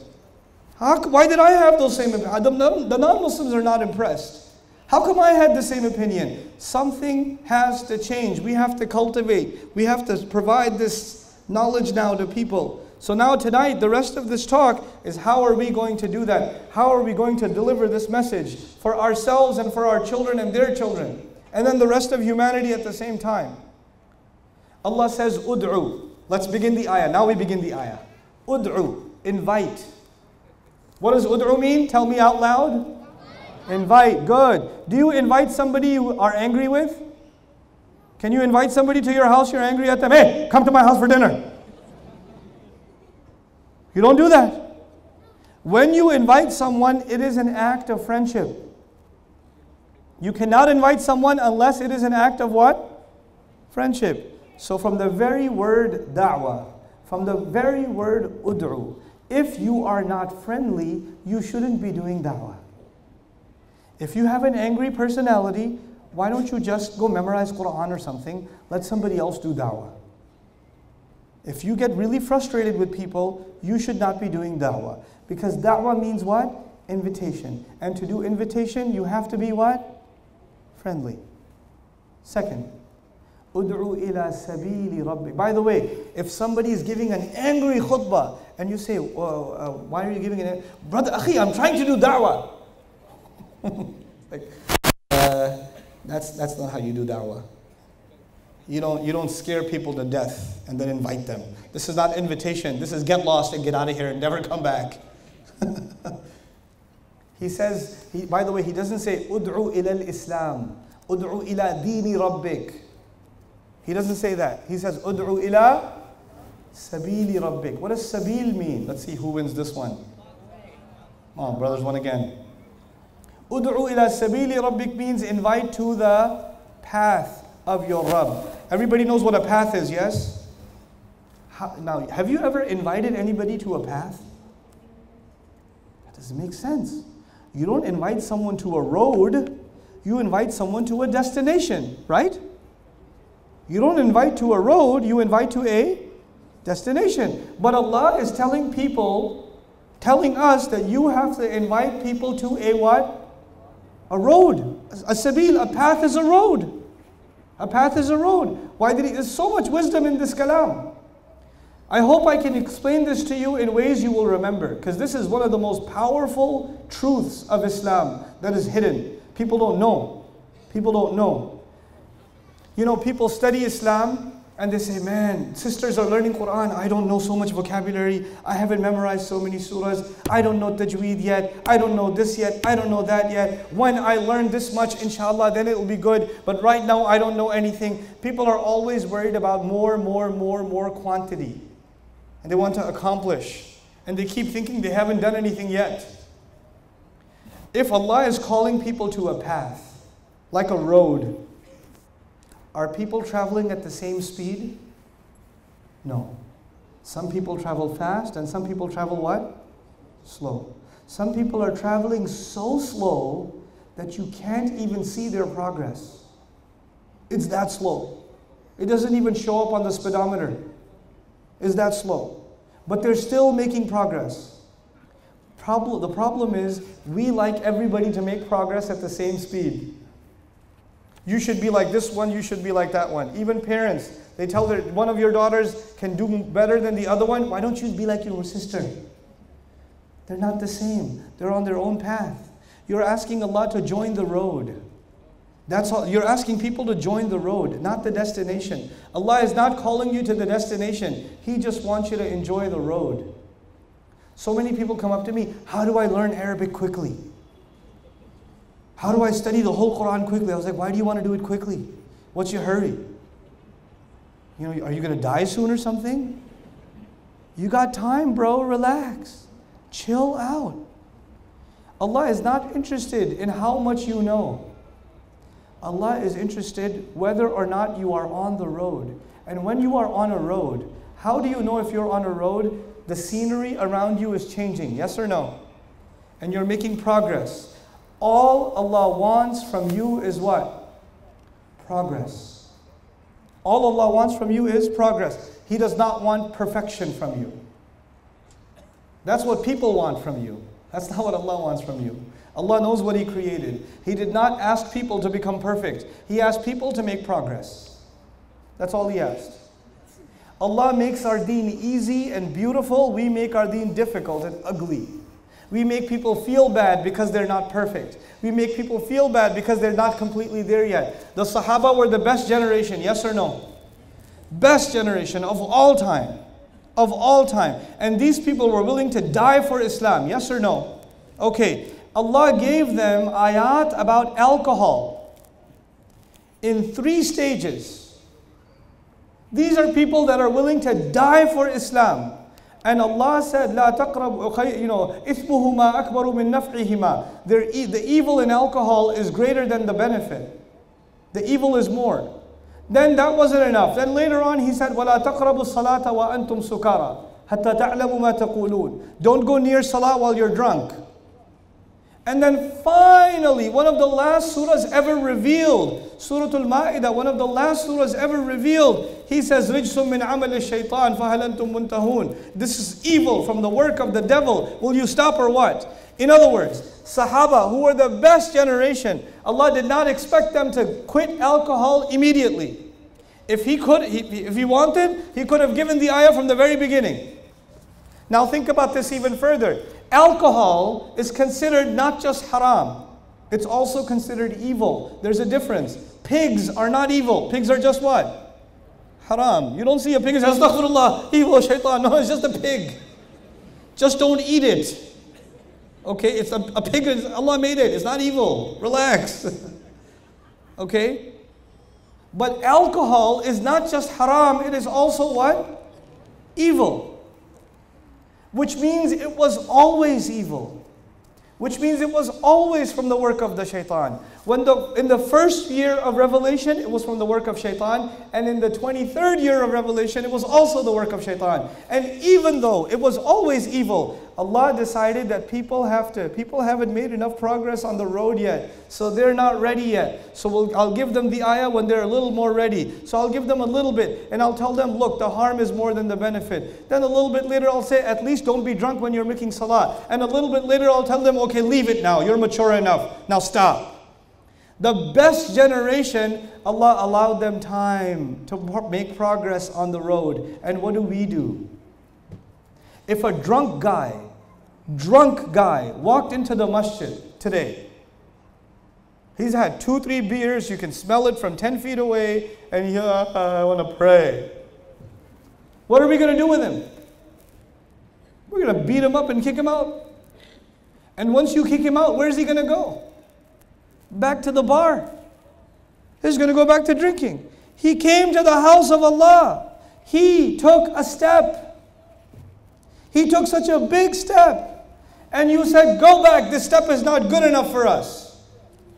Why did I have those same opinions? The non-Muslims are not impressed. How come I had the same opinion? Something has to change. We have to cultivate. We have to provide this knowledge now to people. So now tonight, the rest of this talk is how are we going to do that? How are we going to deliver this message for ourselves and for our children and their children? And then the rest of humanity at the same time. Allah says, Ud'u. Let's begin the ayah. Now we begin the ayah. Ud'u. Invite. What does ud'u mean? Tell me out loud. Invite. Good. Do you invite somebody you are angry with? Can you invite somebody to your house you're angry at them? Hey, come to my house for dinner. You don't do that. When you invite someone, it is an act of friendship. You cannot invite someone unless it is an act of what? Friendship. So from the very word da'wah, from the very word ud'u, if you are not friendly, you shouldn't be doing da'wah. If you have an angry personality, why don't you just go memorize Quran or something? Let somebody else do da'wah. If you get really frustrated with people, you should not be doing da'wah. Because da'wah means what? Invitation. And to do invitation, you have to be what? Friendly. Second, ud'u ila sabili rabbik. By the way, if somebody is giving an angry khutbah and you say, why are you giving it? Brother, akhi, I'm trying to do da'wah. That's not how you do da'wah. You don't scare people to death and then invite them. This is not invitation. This is get lost and get out of here and never come back. He says, by the way, he doesn't say, Ud'u ila al-Islam, Ud'u ila dini rabbik. He doesn't say that. He says, Ud'u ila sabili rabbik. What does sabil mean? Let's see who wins this one. Oh, brothers, one again. Ud'u ila sabili rabbik means invite to the path of your Rabb. Everybody knows what a path is, yes? Now, have you ever invited anybody to a path? That doesn't make sense. You don't invite someone to a road, you invite someone to a destination, right? You don't invite to a road, you invite to a destination. But Allah is telling us that you have to invite people to a what? A road. A sabil, a path is a road. A path is a road. Why did he? There's so much wisdom in this kalam. I hope I can explain this to you in ways you will remember, because this is one of the most powerful truths of Islam that is hidden. People don't know. People don't know. You know, people study Islam and they say, man, sisters are learning Quran. I don't know so much vocabulary. I haven't memorized so many surahs. I don't know tajweed yet. I don't know this yet. I don't know that yet. When I learn this much, inshallah, then it will be good. But right now, I don't know anything. People are always worried about more quantity. And they want to accomplish. And they keep thinking they haven't done anything yet. If Allah is calling people to a path, like a road, are people traveling at the same speed? No. Some people travel fast and some people travel what? Slow. Some people are traveling so slow that you can't even see their progress. It's that slow. It doesn't even show up on the speedometer. It's that slow. But they're still making progress. The problem is we like everybody to make progress at the same speed. You should be like this one, you should be like that one. Even parents, they tell one of your daughters can do better than the other one. Why don't you be like your sister? They're not the same. They're on their own path. You're asking Allah to join the road. That's all. You're asking people to join the road, not the destination. Allah is not calling you to the destination. He just wants you to enjoy the road. So many people come up to me, how do I learn Arabic quickly? How do I study the whole Quran quickly? I was like, why do you want to do it quickly? What's your hurry? You know, are you going to die soon or something? You got time, bro. Relax. Chill out. Allah is not interested in how much you know. Allah is interested whether or not you are on the road. And when you are on a road, how do you know if you're on a road? The scenery around you is changing, yes or no? And you're making progress. All Allah wants from you is what? Progress. All Allah wants from you is progress. He does not want perfection from you. That's what people want from you. That's not what Allah wants from you. Allah knows what He created. He did not ask people to become perfect. He asked people to make progress. That's all He asked. Allah makes our deen easy and beautiful. We make our deen difficult and ugly. We make people feel bad because they're not perfect. We make people feel bad because they're not completely there yet. The Sahaba were the best generation, yes or no? Best generation of all time. Of all time. And these people were willing to die for Islam, yes or no? Okay, Allah gave them ayat about alcohol in 3 stages. These are people that are willing to die for Islam. And Allah said, "La taqrabu," "Ithmuhuma akbaru min naf'ihima." The evil in alcohol is greater than the benefit. The evil is more. Then that wasn't enough. Then later on He said, وَلَا تَقْرَبُوا الصَّلَاةَ وَأَنْتُمْ سُكَارَى حَتَّى تَعْلَمُوا مَا تَقُولُونَ. Don't go near salah while you're drunk. And then finally, one of the last surahs ever revealed, Surah Al-Ma'idah, one of the last surahs ever revealed, He says, رِجْسٌ مِّنْ عَمَلِ الشَّيْطَانِ فَهَلْ أَنْتُمْ مُنْتَهُونَ. This is evil from the work of the devil. Will you stop or what? In other words, Sahaba, who were the best generation, Allah did not expect them to quit alcohol immediately. If He could, if He wanted, He could have given the ayah from the very beginning. Now think about this even further. Alcohol is considered not just haram, it's also considered evil. There's a difference. Pigs are not evil. Pigs are just what? Haram. You don't see a pig and say, astaghfirullah, evil, shaitan. No, it's just a pig. Just don't eat it. Okay, it's a pig, Allah made it. It's not evil. Relax. Okay? But alcohol is not just haram, it is also what? Evil. Which means it was always evil. Which means it was always from the work of the shaitan. In the first year of revelation, it was from the work of shaitan. And in the 23rd year of revelation, it was also the work of shaitan. And even though it was always evil, Allah decided that people haven't made enough progress on the road yet. So they're not ready yet. So I'll give them the ayah when they're a little more ready. So I'll give them a little bit. And I'll tell them, look, the harm is more than the benefit. Then a little bit later, I'll say, at least don't be drunk when you're making salah. And a little bit later, I'll tell them, okay, leave it now. You're mature enough. Now stop. The best generation, Allah allowed them time to make progress on the road. And what do? If a drunk guy walked into the masjid today, he's had 2-3 beers, you can smell it from 10 feet away, and he, I want to pray. What are we going to do with him? We're going to beat him up and kick him out. And once you kick him out, where's he going to go? Back to the bar. He's going to go back to drinking. He came to the house of Allah. He took a step. He took such a big step. And you said, go back. This step is not good enough for us.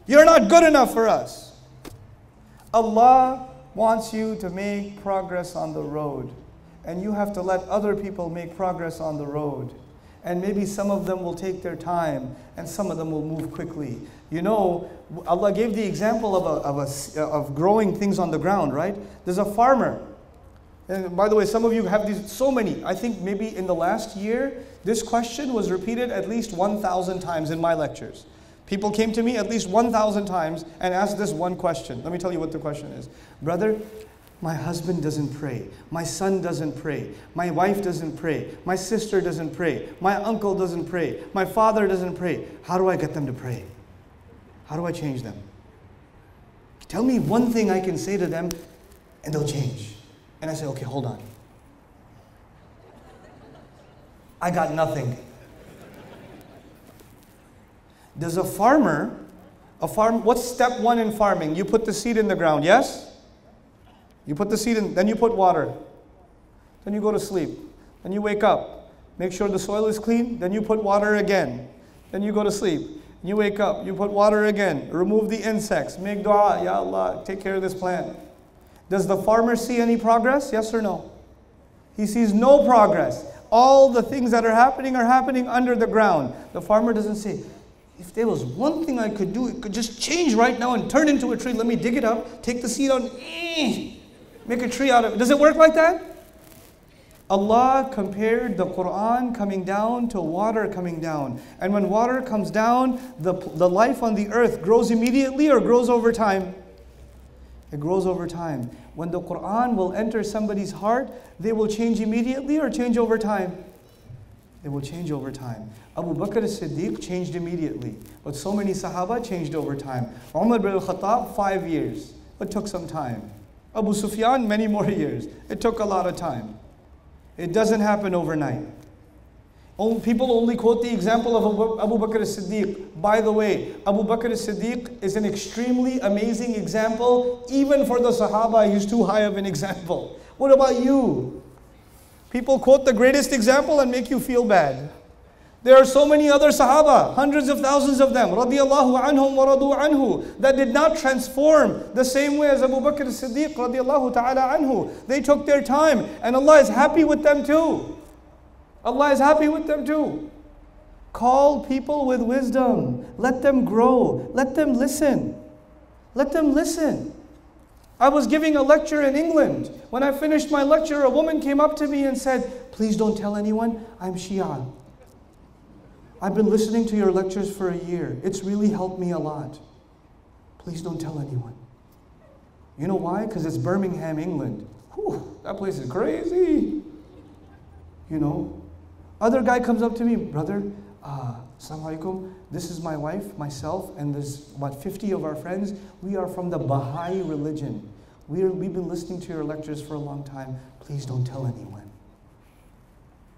You're not good enough for us. Allah wants you to make progress on the road. And you have to let other people make progress on the road. And maybe some of them will take their time, and some of them will move quickly. You know, Allah gave the example of growing things on the ground, right? There's a farmer. And by the way, some of you have these, so many. I think maybe in the last year, this question was repeated at least 1,000 times in my lectures. People came to me at least 1,000 times and asked this one question. Let me tell you what the question is. Brother, my husband doesn't pray. My son doesn't pray. My wife doesn't pray. My sister doesn't pray. My uncle doesn't pray. My father doesn't pray. How do I get them to pray? How do I change them? Tell me one thing I can say to them and they'll change. And I say, okay, hold on. I got nothing. There's a farmer What's step one in farming? You put the seed in the ground, yes? You put the seed in, then you put water. Then you go to sleep. Then you wake up. Make sure the soil is clean. Then you put water again. Then you go to sleep. You wake up. You put water again. Remove the insects. Make dua. Ya Allah, take care of this plant. Does the farmer see any progress? Yes or no? He sees no progress. All the things that are happening under the ground. The farmer doesn't say, if there was one thing I could do, it could just change right now and turn into a tree. Let me dig it up, take the seed out, make a tree out of it. Does it work like that? Allah compared the Quran coming down to water coming down. And when water comes down, the life on the earth grows immediately or grows over time? It grows over time. When the Quran will enter somebody's heart, they will change immediately or change over time? They will change over time. Abu Bakr as-Siddiq changed immediately, but so many Sahaba changed over time. Umar bin al-Khattab, 5 years. It took some time. Abu Sufyan, many more years. It took a lot of time. It doesn't happen overnight. People only quote the example of Abu Bakr as-Siddiq. By the way, Abu Bakr as-Siddiq is an extremely amazing example. Even for the Sahaba, he's too high of an example. What about you? People quote the greatest example and make you feel bad. There are so many other Sahaba, hundreds of thousands of them, radiyallahu anhum wa radu anhu, that did not transform the same way as Abu Bakr as-Siddiq, radiyallahu ta'ala anhu. They took their time, and Allah is happy with them too. Allah is happy with them too. Call people with wisdom. Let them grow. Let them listen. Let them listen. I was giving a lecture in England. When I finished my lecture, a woman came up to me and said, please don't tell anyone, I'm Shia. I've been listening to your lectures for a year. It's really helped me a lot. Please don't tell anyone. You know why? Because it's Birmingham, England. Whew, that place is crazy. You know. Other guy comes up to me, brother, Assalamu alaikum. This is my wife, myself, and there's about 50 of our friends. We are from the Baha'i religion. We've been listening to your lectures for a long time. Please don't tell anyone.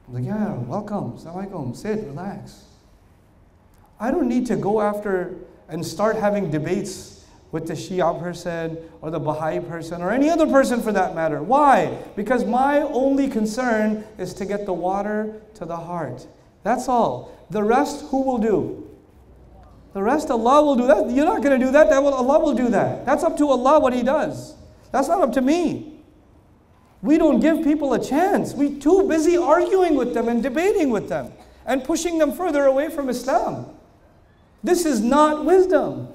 I'm like, yeah, welcome. Assalamu alaikum. Sit, relax. I don't need to go after and start having debates with the Shia person or the Baha'i person or any other person for that matter. Why? Because my only concern is to get the water to the heart. That's all. The rest, who will do? The rest, Allah will do that. You're not going to do that. Allah will do that. That's up to Allah what He does. That's not up to me. We don't give people a chance. We're too busy arguing with them and debating with them and pushing them further away from Islam. This is not wisdom.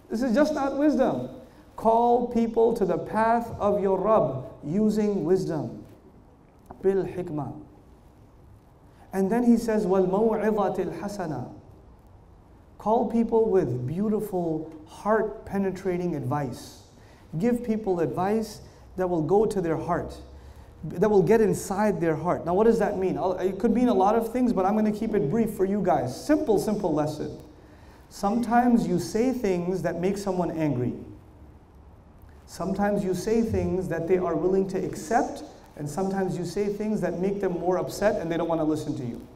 This is just not wisdom. Call people to the path of your Rabb using wisdom. Bil Hikmah. And then he says, وَالْمَوْعِظَةِ الْحَسَنَةِ. Call people with beautiful, heart-penetrating advice. Give people advice that will go to their heart, that will get inside their heart. Now what does that mean? It could mean a lot of things, but I'm going to keep it brief for you guys. Simple lesson. Sometimes you say things that make someone angry. Sometimes you say things that they are willing to accept, and sometimes you say things that make them more upset and they don't want to listen to you.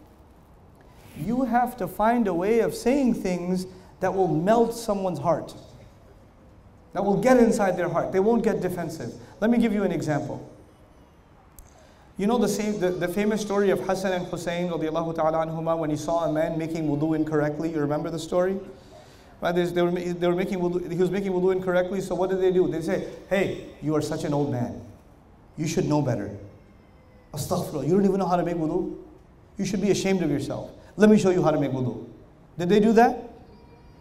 You have to find a way of saying things that will melt someone's heart, that will get inside their heart. They won't get defensive. Let me give you an example. You know the famous story of Hassan and Hussein radiallahu ta'ala anhuma when he saw a man making wudu incorrectly. You remember the story? Right? He was making wudu incorrectly, so what did they do? They say, hey, you are such an old man. You should know better. Astaghfirullah, you don't even know how to make wudu? You should be ashamed of yourself. Let me show you how to make wudu. Did they do that?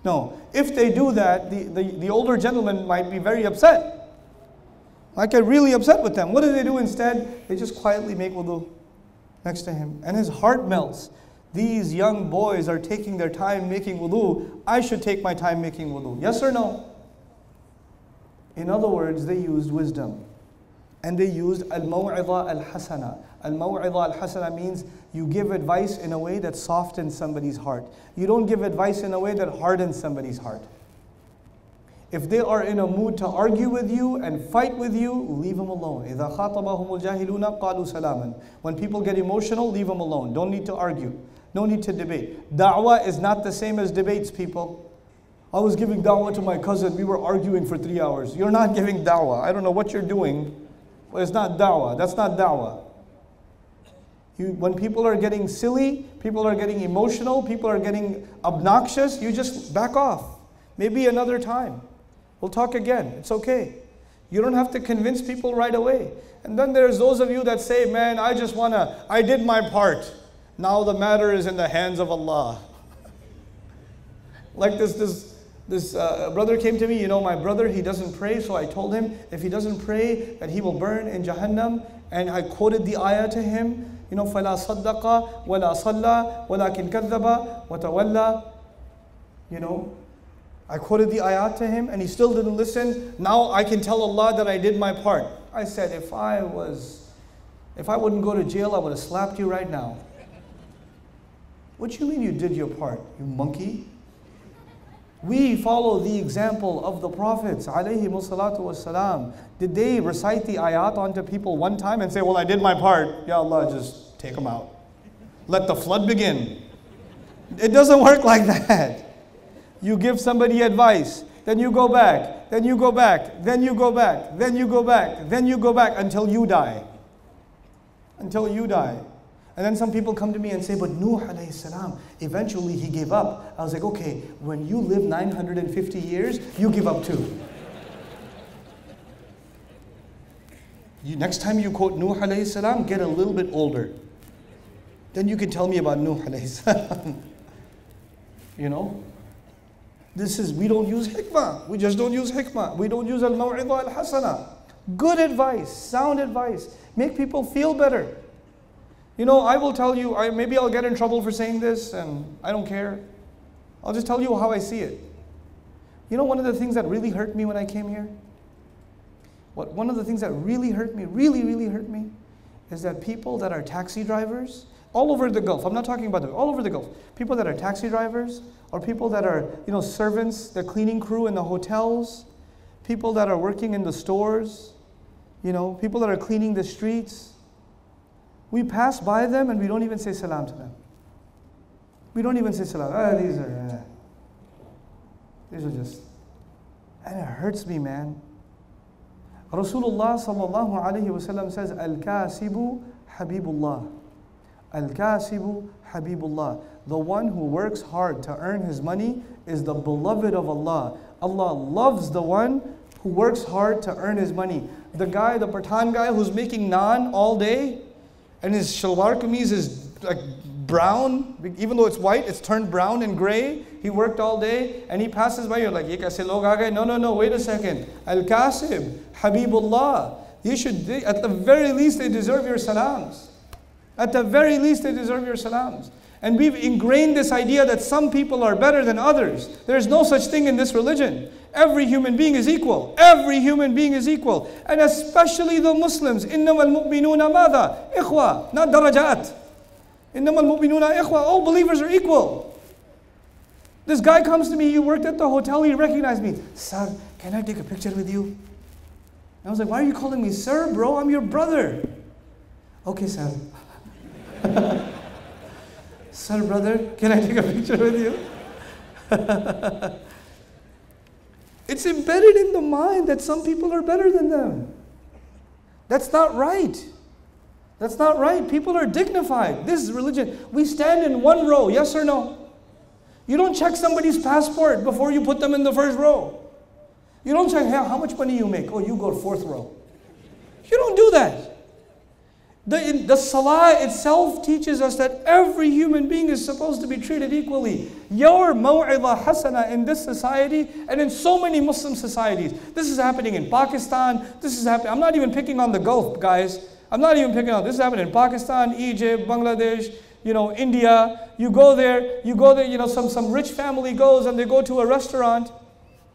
No. If they do that, the older gentleman might be very upset. Might get really upset with them. What do they do instead? They just quietly make wudu next to him. And his heart melts. These young boys are taking their time making wudu. I should take my time making wudu. Yes or no? In other words, they used wisdom. And they used al-maw'idha al-hasana. Al-maw'idha al-hasana means you give advice in a way that softens somebody's heart. You don't give advice in a way that hardens somebody's heart. If they are in a mood to argue with you and fight with you, leave them alone. إِذَا خَاطَبَهُمُ الْجَاهِلُونَ قَالُوا سَلَامًا. When people get emotional, leave them alone. Don't need to argue. No need to debate. Da'wah is not the same as debates, people. I was giving da'wah to my cousin. We were arguing for 3 hours. You're not giving da'wah. I don't know what you're doing, but it's not da'wah. That's not da'wah. When people are getting silly, people are getting emotional, people are getting obnoxious, you just back off. Maybe another time. We'll talk again. It's okay. You don't have to convince people right away. And then there's those of you that say, man, I did my part. Now the matter is in the hands of Allah. Like this brother came to me, my brother, he doesn't pray, so I told him, if he doesn't pray, that he will burn in Jahannam. And I quoted the ayah to him, فَلَا صَدَّقَ وَلَا صَلَّى وَلَكِنْ كَذَّبَ وَتَوَلَّى. I quoted the ayat to him and he still didn't listen. Now I can tell Allah that I did my part. I said, if I wouldn't go to jail, I would have slapped you right now. What do you mean you did your part, you monkey? We follow the example of the prophets, alayhimu salatu wassalam. Did they recite the ayat onto people one time and say, well, I did my part. Ya Allah, just take them out. Let the flood begin. It doesn't work like that. You give somebody advice, then you go back, then you go back, then you go back, then you go back, then you go back until you die. Until you die. And then some people come to me and say, but Nuh alayhi salam, eventually he gave up. I was like, okay, when you live 950 years, you give up too. Next time you quote Nuh alayhi salam, get a little bit older. Then you can tell me about Nuh alayhi salam. We don't use hikmah. We just don't use hikmah. We don't use al-maw'idah al-hasana. Good advice, sound advice. Make people feel better. I will tell you, maybe I'll get in trouble for saying this, and I don't care. I'll just tell you how I see it. One of the things that really hurt me when I came here? One of the things that really hurt me, really hurt me, is that people that are taxi drivers, all over the Gulf, I'm not talking about all over the Gulf, people that are taxi drivers, or people that are, servants, the cleaning crew in the hotels, people that are working in the stores, people that are cleaning the streets. We pass by them and we don't even say salam to them. We don't even say salam. These are just, and it hurts me, man. Rasulullah sallallahu alayhi wasallam says, Al-Kasibu Habibullah. Al-Kasibu Habibullah. The one who works hard to earn his money is the beloved of Allah. Allah loves the one who works hard to earn his money. The Pathan guy who's making naan all day, and his shalwar kameez is like brown, even though it's white, it's turned brown and gray. He worked all day, and he passes by, you're like, ye kaise log aa gaye? No, wait a second. Al-Kasib, Habibullah. At the very least, they deserve your salams. At the very least, they deserve your salams. And we've ingrained this idea that some people are better than others. There's no such thing in this religion. Every human being is equal. Every human being is equal. And especially the Muslims. إِنَّمَا الْمُؤْمِنُونَ مَاذَا؟ إِخْوَةً, not darajat. إِنَّمَا الْمُؤْمِنُونَ إِخْوَةً. All believers are equal. This guy comes to me, he worked at the hotel, he recognized me. Sir, can I take a picture with you? And I was like, why are you calling me sir, bro? I'm your brother. Okay, sir. Sir, brother, can I take a picture with you? It's embedded in the mind that some people are better than them. That's not right. That's not right. People are dignified. This is religion. We stand in one row, yes or no? You don't check somebody's passport before you put them in the first row. You don't check, hey, how much money you make? Oh, you go fourth row. You don't do that. The salah itself teaches us that every human being is supposed to be treated equally. Your maw'idah hasana in this society and in so many Muslim societies. This is happening in Pakistan. This is happening. I'm not even picking on the Gulf, guys. I'm not even picking on. This is happening in Pakistan, Egypt, Bangladesh, India. You go there, some rich family goes and they go to a restaurant,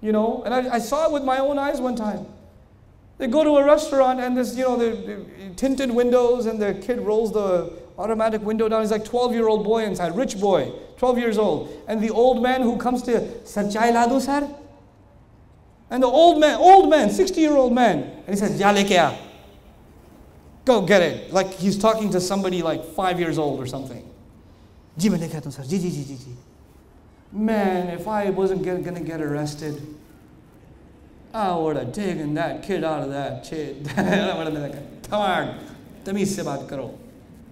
and I saw it with my own eyes one time. They go to a restaurant and there's, the tinted windows and the kid rolls the automatic window down. He's like 12-year-old boy inside, rich boy, 12 years old. And the old man who comes to, Sir, chai ladu, sir? And the old man, 60-year-old man, and he says, Ja leke aa. Go get it. Like he's talking to somebody like 5 years old or something. Ji main leke aata hu, sir. Ji. Man, if I wasn't going to get arrested, I would have taken that kid out of that kid. I would have been like, Tamar, tamiz se baat karo.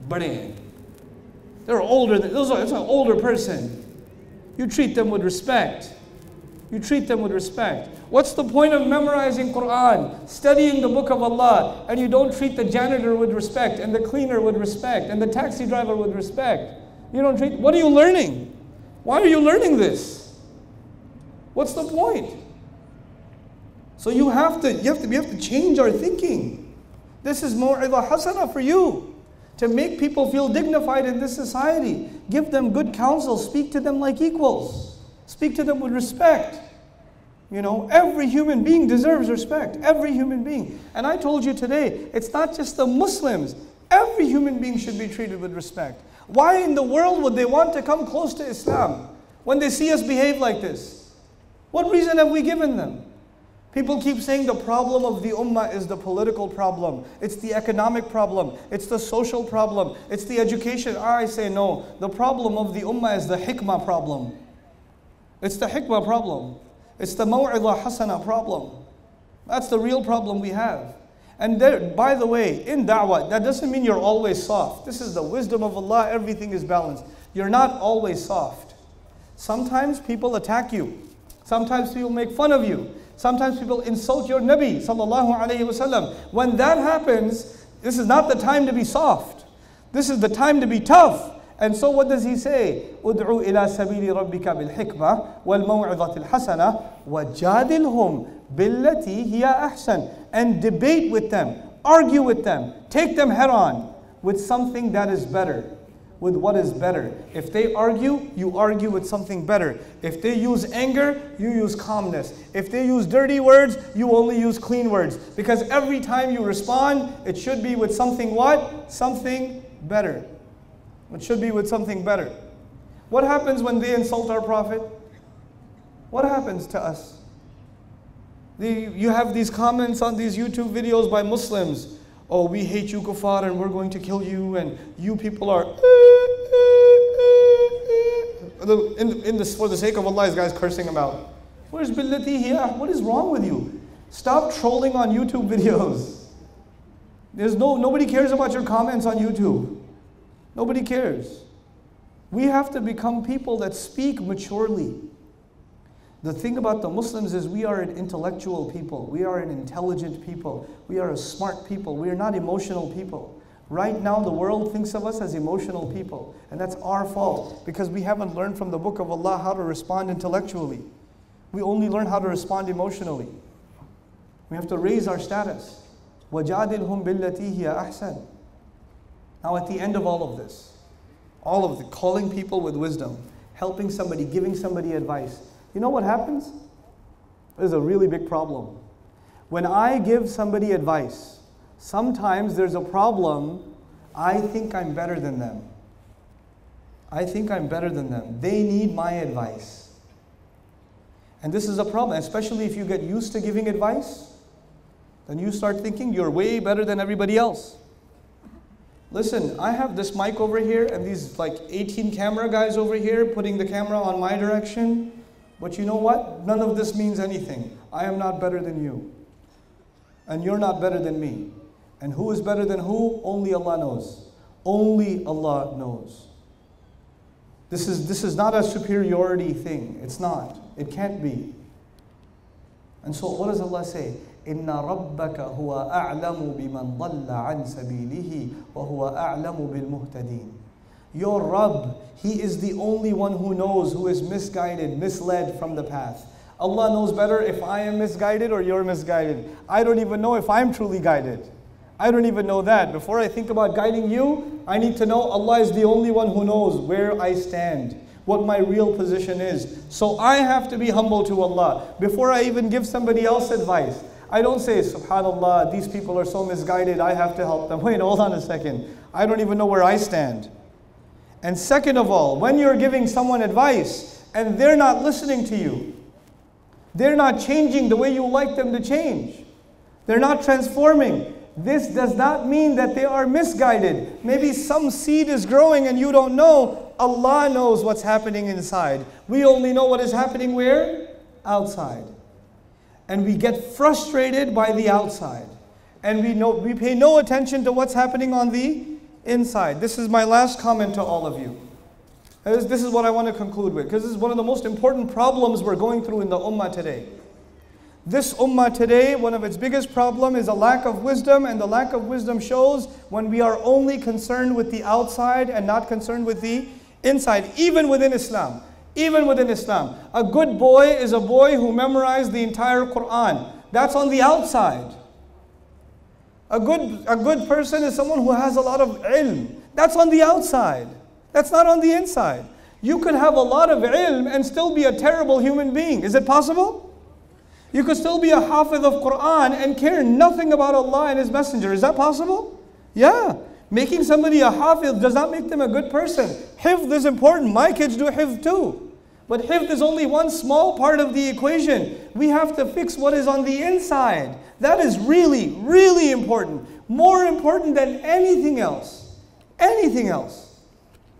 Bade. They're older. It's an older person. You treat them with respect. You treat them with respect. What's the point of memorizing Quran, studying the book of Allah, and you don't treat the janitor with respect, and the cleaner with respect, and the taxi driver with respect? You don't treat. What are you learning? Why are you learning this? What's the point? So we have to change our thinking. This is maw'idah hasana for you, to make people feel dignified in this society. Give them good counsel. Speak to them like equals. Speak to them with respect. You know, every human being deserves respect. Every human being. And I told you today, it's not just the Muslims. Every human being should be treated with respect. Why in the world would they want to come close to Islam when they see us behave like this? What reason have we given them? People keep saying the problem of the ummah is the political problem. It's the economic problem. It's the social problem. It's the education. I say no. The problem of the ummah is the hikmah problem. It's the hikmah problem. It's the maw'idah hasana problem. That's the real problem we have. And there, by the way, in da'wah, that doesn't mean you're always soft. This is the wisdom of Allah. Everything is balanced. You're not always soft. Sometimes people attack you. Sometimes people make fun of you. Sometimes people insult your Nabi sallallahu alayhi wasallam. When that happens, this is not the time to be soft. This is the time to be tough. And so what does he say? Ud'u ila sabili rabbika bil hikmah wal maw'idhatil hasana wajadilhum billati hiya ahsan. And debate with them, argue with them, take them head on with something that is better. With what is better. If they argue, you argue with something better. If they use anger, you use calmness. If they use dirty words, you only use clean words. Because every time you respond, it should be with something what? Something better. It should be with something better. What happens when they insult our Prophet? What happens to us? You have these comments on these YouTube videos by Muslims. Oh, we hate you kuffar and we're going to kill you, and you people are for the sake of Allah, these guys cursing him out. Where's billati here? What is wrong with you? Stop trolling on YouTube videos. Nobody cares about your comments on YouTube. Nobody cares. We have to become people that speak maturely. The thing about the Muslims is we are an intellectual people. We are an intelligent people. We are a smart people. We are not emotional people. Right now the world thinks of us as emotional people. And that's our fault, because we haven't learned from the book of Allah how to respond intellectually. We only learn how to respond emotionally. We have to raise our status. وَجَادِلْهُمْ بِالَّتِي هِيَ أَحْسَنُ. Now at the end of all of this, all of the calling people with wisdom, helping somebody, giving somebody advice, you know what happens? There's a really big problem. When I give somebody advice, sometimes there's a problem. I think I'm better than them. I think I'm better than them. They need my advice. And this is a problem, especially if you get used to giving advice. Then you start thinking you're way better than everybody else. Listen, I have this mic over here and these like 18 camera guys over here putting the camera on my direction. But you know what? None of this means anything. I am not better than you. And you're not better than me. And who is better than who? Only Allah knows. Only Allah knows. This is not a superiority thing. It's not. It can't be. And so what does Allah say? إِنَّ رَبَّكَ هُوَ أَعْلَمُ بِمَنْ ضَلَّ عَنْ سَبِيلِهِ وَهُوَ أَعْلَمُ بِالْمُهْتَدِينَ. Your Rabb, He is the only one who knows who is misguided, misled from the path. Allah knows better if I am misguided or you're misguided. I don't even know if I'm truly guided. I don't even know that. Before I think about guiding you, I need to know Allah is the only one who knows where I stand, what my real position is. So I have to be humble to Allah. Before I even give somebody else advice, I don't say, SubhanAllah, these people are so misguided, I have to help them. Wait, hold on a second. I don't even know where I stand. And second of all, when you're giving someone advice and they're not listening to you, they're not changing the way you like them to change, they're not transforming, this does not mean that they are misguided. Maybe some seed is growing and you don't know. Allah knows what's happening inside. We only know what is happening where? Outside. And we get frustrated by the outside. And we pay no attention to what's happening on the inside. This is my last comment to all of you. This is what I want to conclude with, because this is one of the most important problems we're going through in the ummah today. This ummah today, one of its biggest problems is a lack of wisdom, and the lack of wisdom shows when we are only concerned with the outside and not concerned with the inside, even within Islam. Even within Islam. A good boy is a boy who memorized the entire Quran. That's on the outside. A good person is someone who has a lot of ilm. That's on the outside. That's not on the inside. You could have a lot of ilm and still be a terrible human being. Is it possible? You could still be a hafiz of Quran and care nothing about Allah and His Messenger. Is that possible? Yeah. Making somebody a hafiz does not make them a good person. Hifz is important. My kids do hifz too. But hifz is only one small part of the equation. We have to fix what is on the inside. That is really, really important. More important than anything else. Anything else.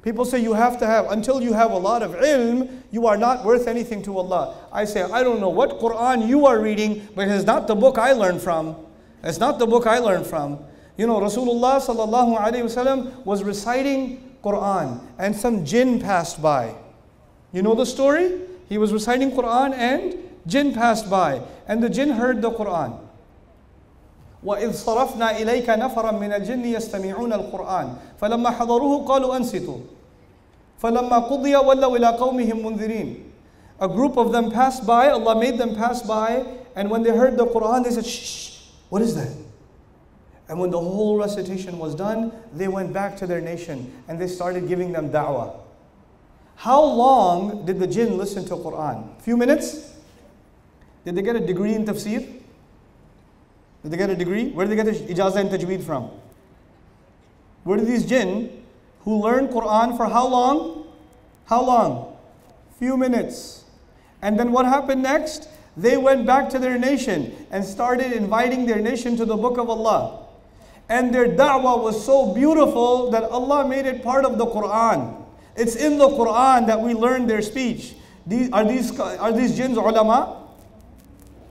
People say you have to have, until you have a lot of ilm, you are not worth anything to Allah. I say, I don't know what Quran you are reading, but it's not the book I learned from. It's not the book I learned from. You know, Rasulullah sallallahu alaihi wasallam was reciting Quran, and some jinn passed by. You know the story? He was reciting Quran and jinn passed by, and the jinn heard the Quran. وَإِذْ صَرَفْنَا إِلَيْكَ نَفَرًا مِنَ الْجِنِّ يَسْتَمِعُونَ الْقُرْآنَ فَلَمَّا حَضَرُوهُ قَالُوا أَنْصِتُوا فَلَمَّا قُضِيَ وَلَّوْا إِلَىٰ قَوْمِهِمْ مُنذِرِينَ. A group of them passed by, Allah made them pass by, and when they heard the Quran, they said, shh, what is that? And when the whole recitation was done, they went back to their nation, and they started giving them da'wah. How long did the jinn listen to Quran? A few minutes? Did they get a degree in tafsir? Did they get a degree? Where did they get the ijazah and tajweed from? Where did these jinn who learned Quran for how long? How long? Few minutes. And then what happened next? They went back to their nation and started inviting their nation to the book of Allah. And their da'wah was so beautiful that Allah made it part of the Quran. It's in the Quran that we learn their speech. Are these jinns ulama?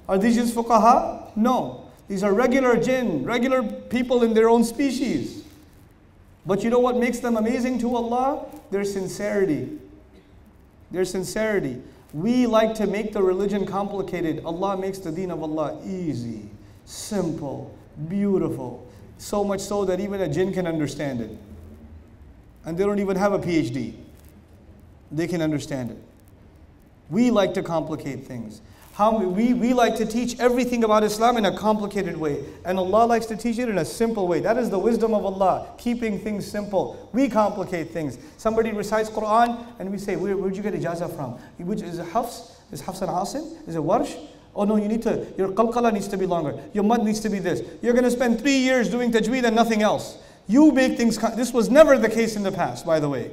Are these jinns fuqaha? No. These are regular jinn, regular people in their own species. But you know what makes them amazing to Allah? Their sincerity. Their sincerity. We like to make the religion complicated. Allah makes the deen of Allah easy, simple, beautiful. So much so that even a jinn can understand it. And they don't even have a PhD. They can understand it. We like to complicate things. We like to teach everything about Islam in a complicated way. And Allah likes to teach it in a simple way. That is the wisdom of Allah, keeping things simple. We complicate things. Somebody recites Quran and we say, where'd you get ijazah from? Which is it Hafs? Is Hafs and Asim? Is it Warsh? Oh no, your qalqala needs to be longer. Your mud needs to be this. You're going to spend 3 years doing tajweed and nothing else. You make things, this was never the case in the past, by the way.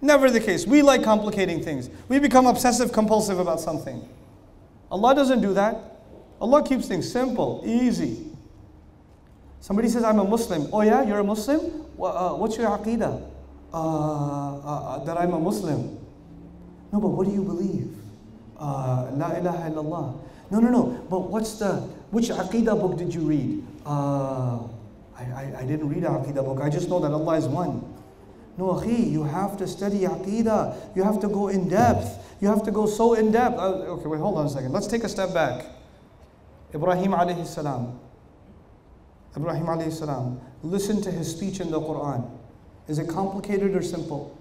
Never the case. We like complicating things. We become obsessive compulsive about something. Allah doesn't do that. Allah keeps things simple, easy. Somebody says, I'm a Muslim. Oh yeah, you're a Muslim? What's your aqeedah? That I'm a Muslim. No, but what do you believe? La ilaha illallah. No. But which aqeedah book did you read? I didn't read an aqeedah book. I just know that Allah is one. No, akhi, you have to study aqeedah. You have to go in depth. You have to go so in depth. Okay, wait, hold on a second. Let's take a step back. Ibrahim alayhi salam. Ibrahim alayhi salam. Listen to his speech in the Quran. Is it complicated or simple?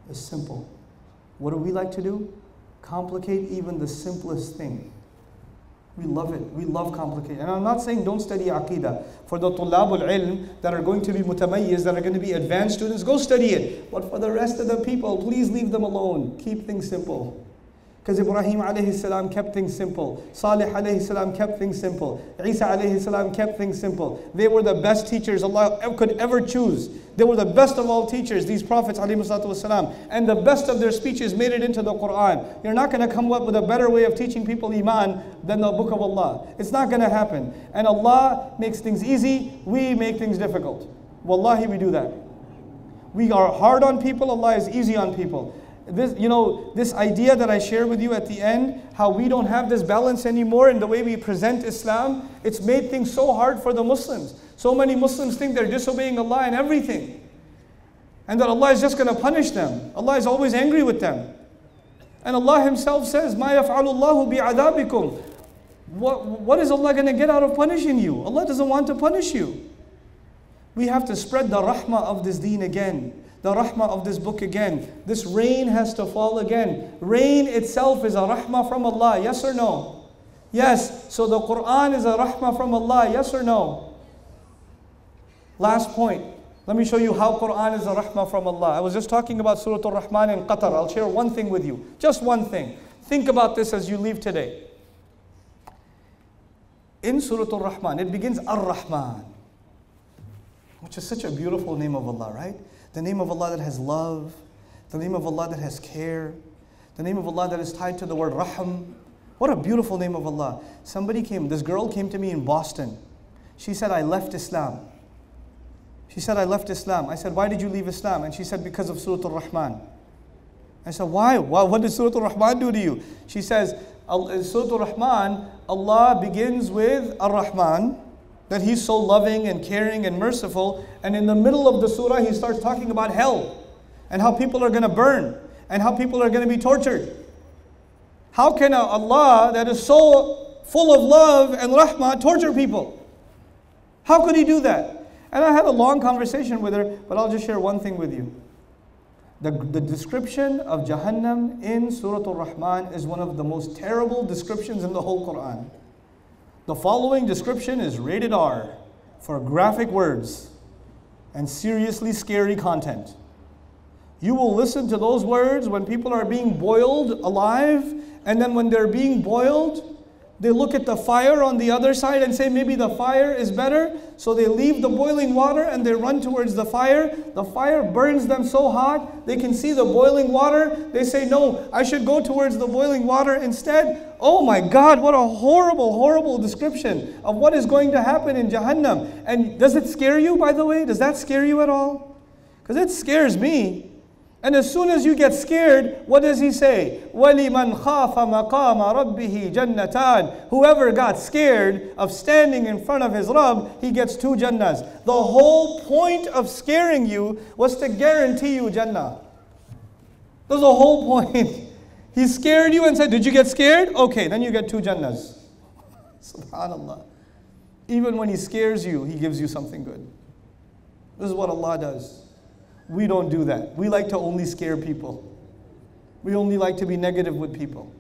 It's simple. What do we like to do? Complicate even the simplest thing. We love it. We love complicated. And I'm not saying don't study aqeedah. For the tullabul ilm that are going to be mutamayyiz, that are going to be advanced students, go study it. But for the rest of the people, please leave them alone. Keep things simple. Because Ibrahim alayhi salam kept things simple. Salih alayhi salam kept things simple. Isa alayhi salam kept things simple. They were the best teachers Allah could ever choose. They were the best of all teachers, these prophets alayhi salatu wasalam. And the best of their speeches made it into the Quran. You're not going to come up with a better way of teaching people iman than the book of Allah. It's not going to happen. And Allah makes things easy. We make things difficult. Wallahi, we do that. We are hard on people, Allah is easy on people. This, this idea that I share with you at the end, how we don't have this balance anymore in the way we present Islam, it's made things so hard for the Muslims. So many Muslims think they're disobeying Allah in everything. And that Allah is just going to punish them. Allah is always angry with them. And Allah Himself says, مَا يَفْعَلُ اللَّهُ بِعَذَابِكُمْ. What is Allah going to get out of punishing you? Allah doesn't want to punish you. We have to spread the rahmah of this deen again. The rahmah of this book again. This rain has to fall again. Rain itself is a rahmah from Allah, yes or no? Yes. So the Quran is a rahmah from Allah, yes or no? Last point. Let me show you how Quran is a rahmah from Allah. I was just talking about Surah Al-Rahman in Qatar. I'll share one thing with you. Just one thing. Think about this as you leave today. In Surah Al-Rahman, it begins Ar-Rahman, which is such a beautiful name of Allah, right? The name of Allah that has love, the name of Allah that has care, the name of Allah that is tied to the word Rahim. What a beautiful name of Allah. This girl came to me in Boston. She said, I left Islam. She said, I left Islam. I said, why did you leave Islam? And she said, because of Surah Al-Rahman. I said, why? What did Surah Al-Rahman do to you? She says, in Surah Al-Rahman, Allah begins with Ar-Rahman, that He's so loving and caring and merciful. And in the middle of the surah, He starts talking about hell and how people are going to burn and how people are going to be tortured. How can Allah that is so full of love and rahmah torture people? How could He do that? And I had a long conversation with her, but I'll just share one thing with you. The description of Jahannam in Surah Al-Rahman is one of the most terrible descriptions in the whole Quran. The following description is rated R for graphic words and seriously scary content. You will listen to those words when people are being boiled alive, and then when they're being boiled, they look at the fire on the other side and say, maybe the fire is better. So they leave the boiling water and they run towards the fire. The fire burns them so hot, they can see the boiling water. They say, no, I should go towards the boiling water instead. Oh my God, what a horrible, horrible description of what is going to happen in Jahannam. And does it scare you, by the way? Does that scare you at all? Because it scares me. And as soon as you get scared, what does He say? وَلِمَنْ خَافَ مَقَامَ رَبِّهِ جَنَّتَانِ. Whoever got scared of standing in front of his Rabb, he gets 2 Jannahs. The whole point of scaring you was to guarantee you Jannah. That's the whole point. He scared you and said, did you get scared? Okay, then you get 2 Jannahs. SubhanAllah. Even when He scares you, He gives you something good. This is what Allah does. We don't do that. We like to only scare people. We only like to be negative with people.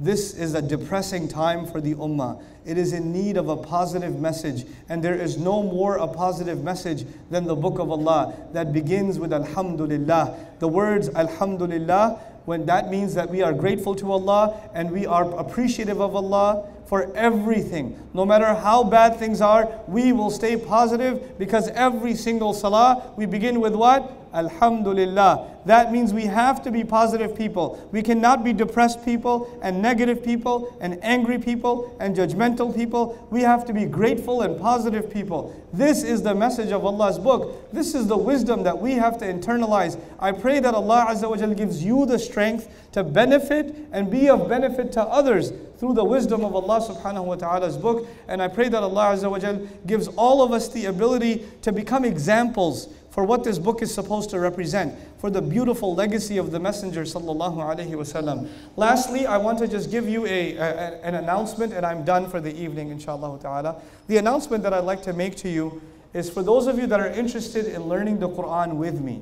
This is a depressing time for the ummah. It is in need of a positive message. And there is no more a positive message than the book of Allah that begins with Alhamdulillah. The words Alhamdulillah, when that means that we are grateful to Allah and we are appreciative of Allah for everything. No matter how bad things are, we will stay positive, because every single salah, we begin with what? Alhamdulillah. That means we have to be positive people. We cannot be depressed people and negative people and angry people and judgmental people. We have to be grateful and positive people. This is the message of Allah's book. This is the wisdom that we have to internalize. I pray that Allah Azza wa Jal gives you the strength to benefit and be of benefit to others through the wisdom of Allah subhanahu wa ta'ala's book. And I pray that Allah Azza wa Jal gives all of us the ability to become examples for what this book is supposed to represent, for the beautiful legacy of the Messenger sallallahu alaihi wasallam. Lastly, I want to just give you an announcement, and I'm done for the evening, inshallah ta'ala. The announcement that I'd like to make to you is for those of you that are interested in learning the Quran with me.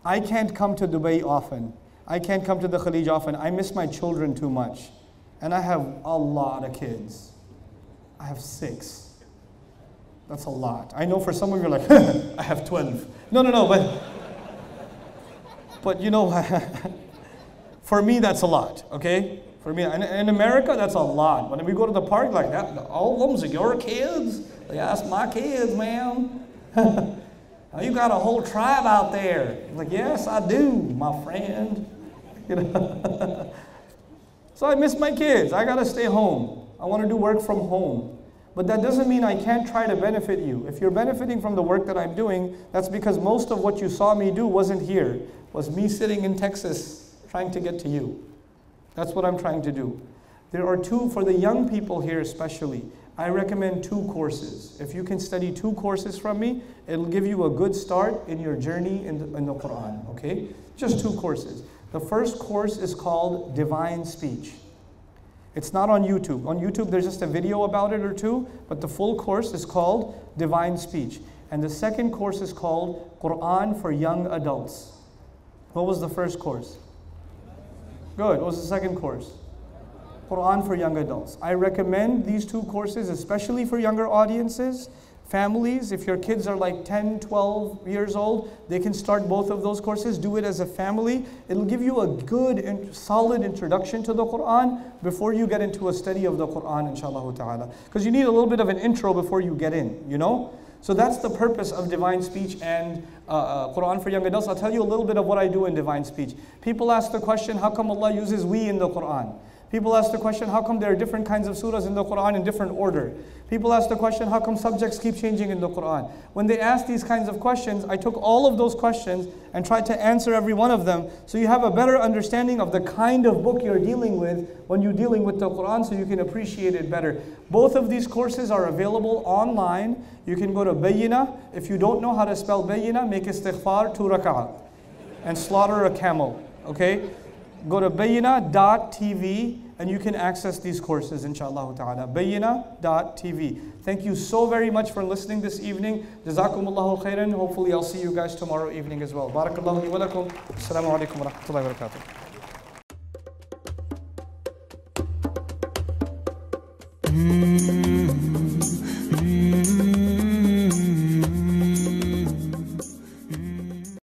I can't come to Dubai often. I can't come to the Khalij often. I miss my children too much. And I have a lot of kids. I have 6. That's a lot. I know for some of you are like, I have 12. No, but you know, for me that's a lot, okay? For me, in America, that's a lot. When we go to the park, like that, all of them are your kids? Like, that's my kids, ma'am. You got a whole tribe out there. I'm like, yes, I do, my friend. You know? So I miss my kids. I gotta stay home. I want to do work from home. But that doesn't mean I can't try to benefit you. If you're benefiting from the work that I'm doing, that's because most of what you saw me do wasn't here. It was me sitting in Texas trying to get to you. That's what I'm trying to do. There are two, for the young people here especially, I recommend 2 courses. If you can study 2 courses from me, it'll give you a good start in your journey in the Quran, okay? Just 2 courses. The first course is called Divine Speech. It's not on YouTube. On YouTube, there's just a video about it or 2, but the full course is called Divine Speech. And the second course is called Quran for Young Adults. What was the first course? Good. What was the second course? Quran for Young Adults. I recommend these 2 courses, especially for younger audiences, families. If your kids are like 10, 12 years old, they can start both of those courses. Do it as a family. It'll give you a good and solid introduction to the Quran before you get into a study of the Quran, inshallah ta'ala. Because you need a little bit of an intro before you get in, you know? So that's the purpose of Divine Speech and Quran for Young Adults. I'll tell you a little bit of what I do in Divine Speech. People ask the question, how come Allah uses we in the Quran? People ask the question, how come there are different kinds of surahs in the Quran in different order? People ask the question, how come subjects keep changing in the Quran? When they ask these kinds of questions, I took all of those questions and tried to answer every one of them, so you have a better understanding of the kind of book you're dealing with when you're dealing with the Quran, so you can appreciate it better. Both of these courses are available online. You can go to Bayyina. If you don't know how to spell Bayyina, make istighfar 2 rak'ah and slaughter a camel, okay? Go to bayyina.tv and you can access these courses, inshallah ta'ala. Bayyina.tv. Thank you so very much for listening this evening. Jazakumullahu khairan. Hopefully I'll see you guys tomorrow evening as well. Barakallahu li wa lakum. Assalamu alaikum wa rahmatullahi wa barakatuh.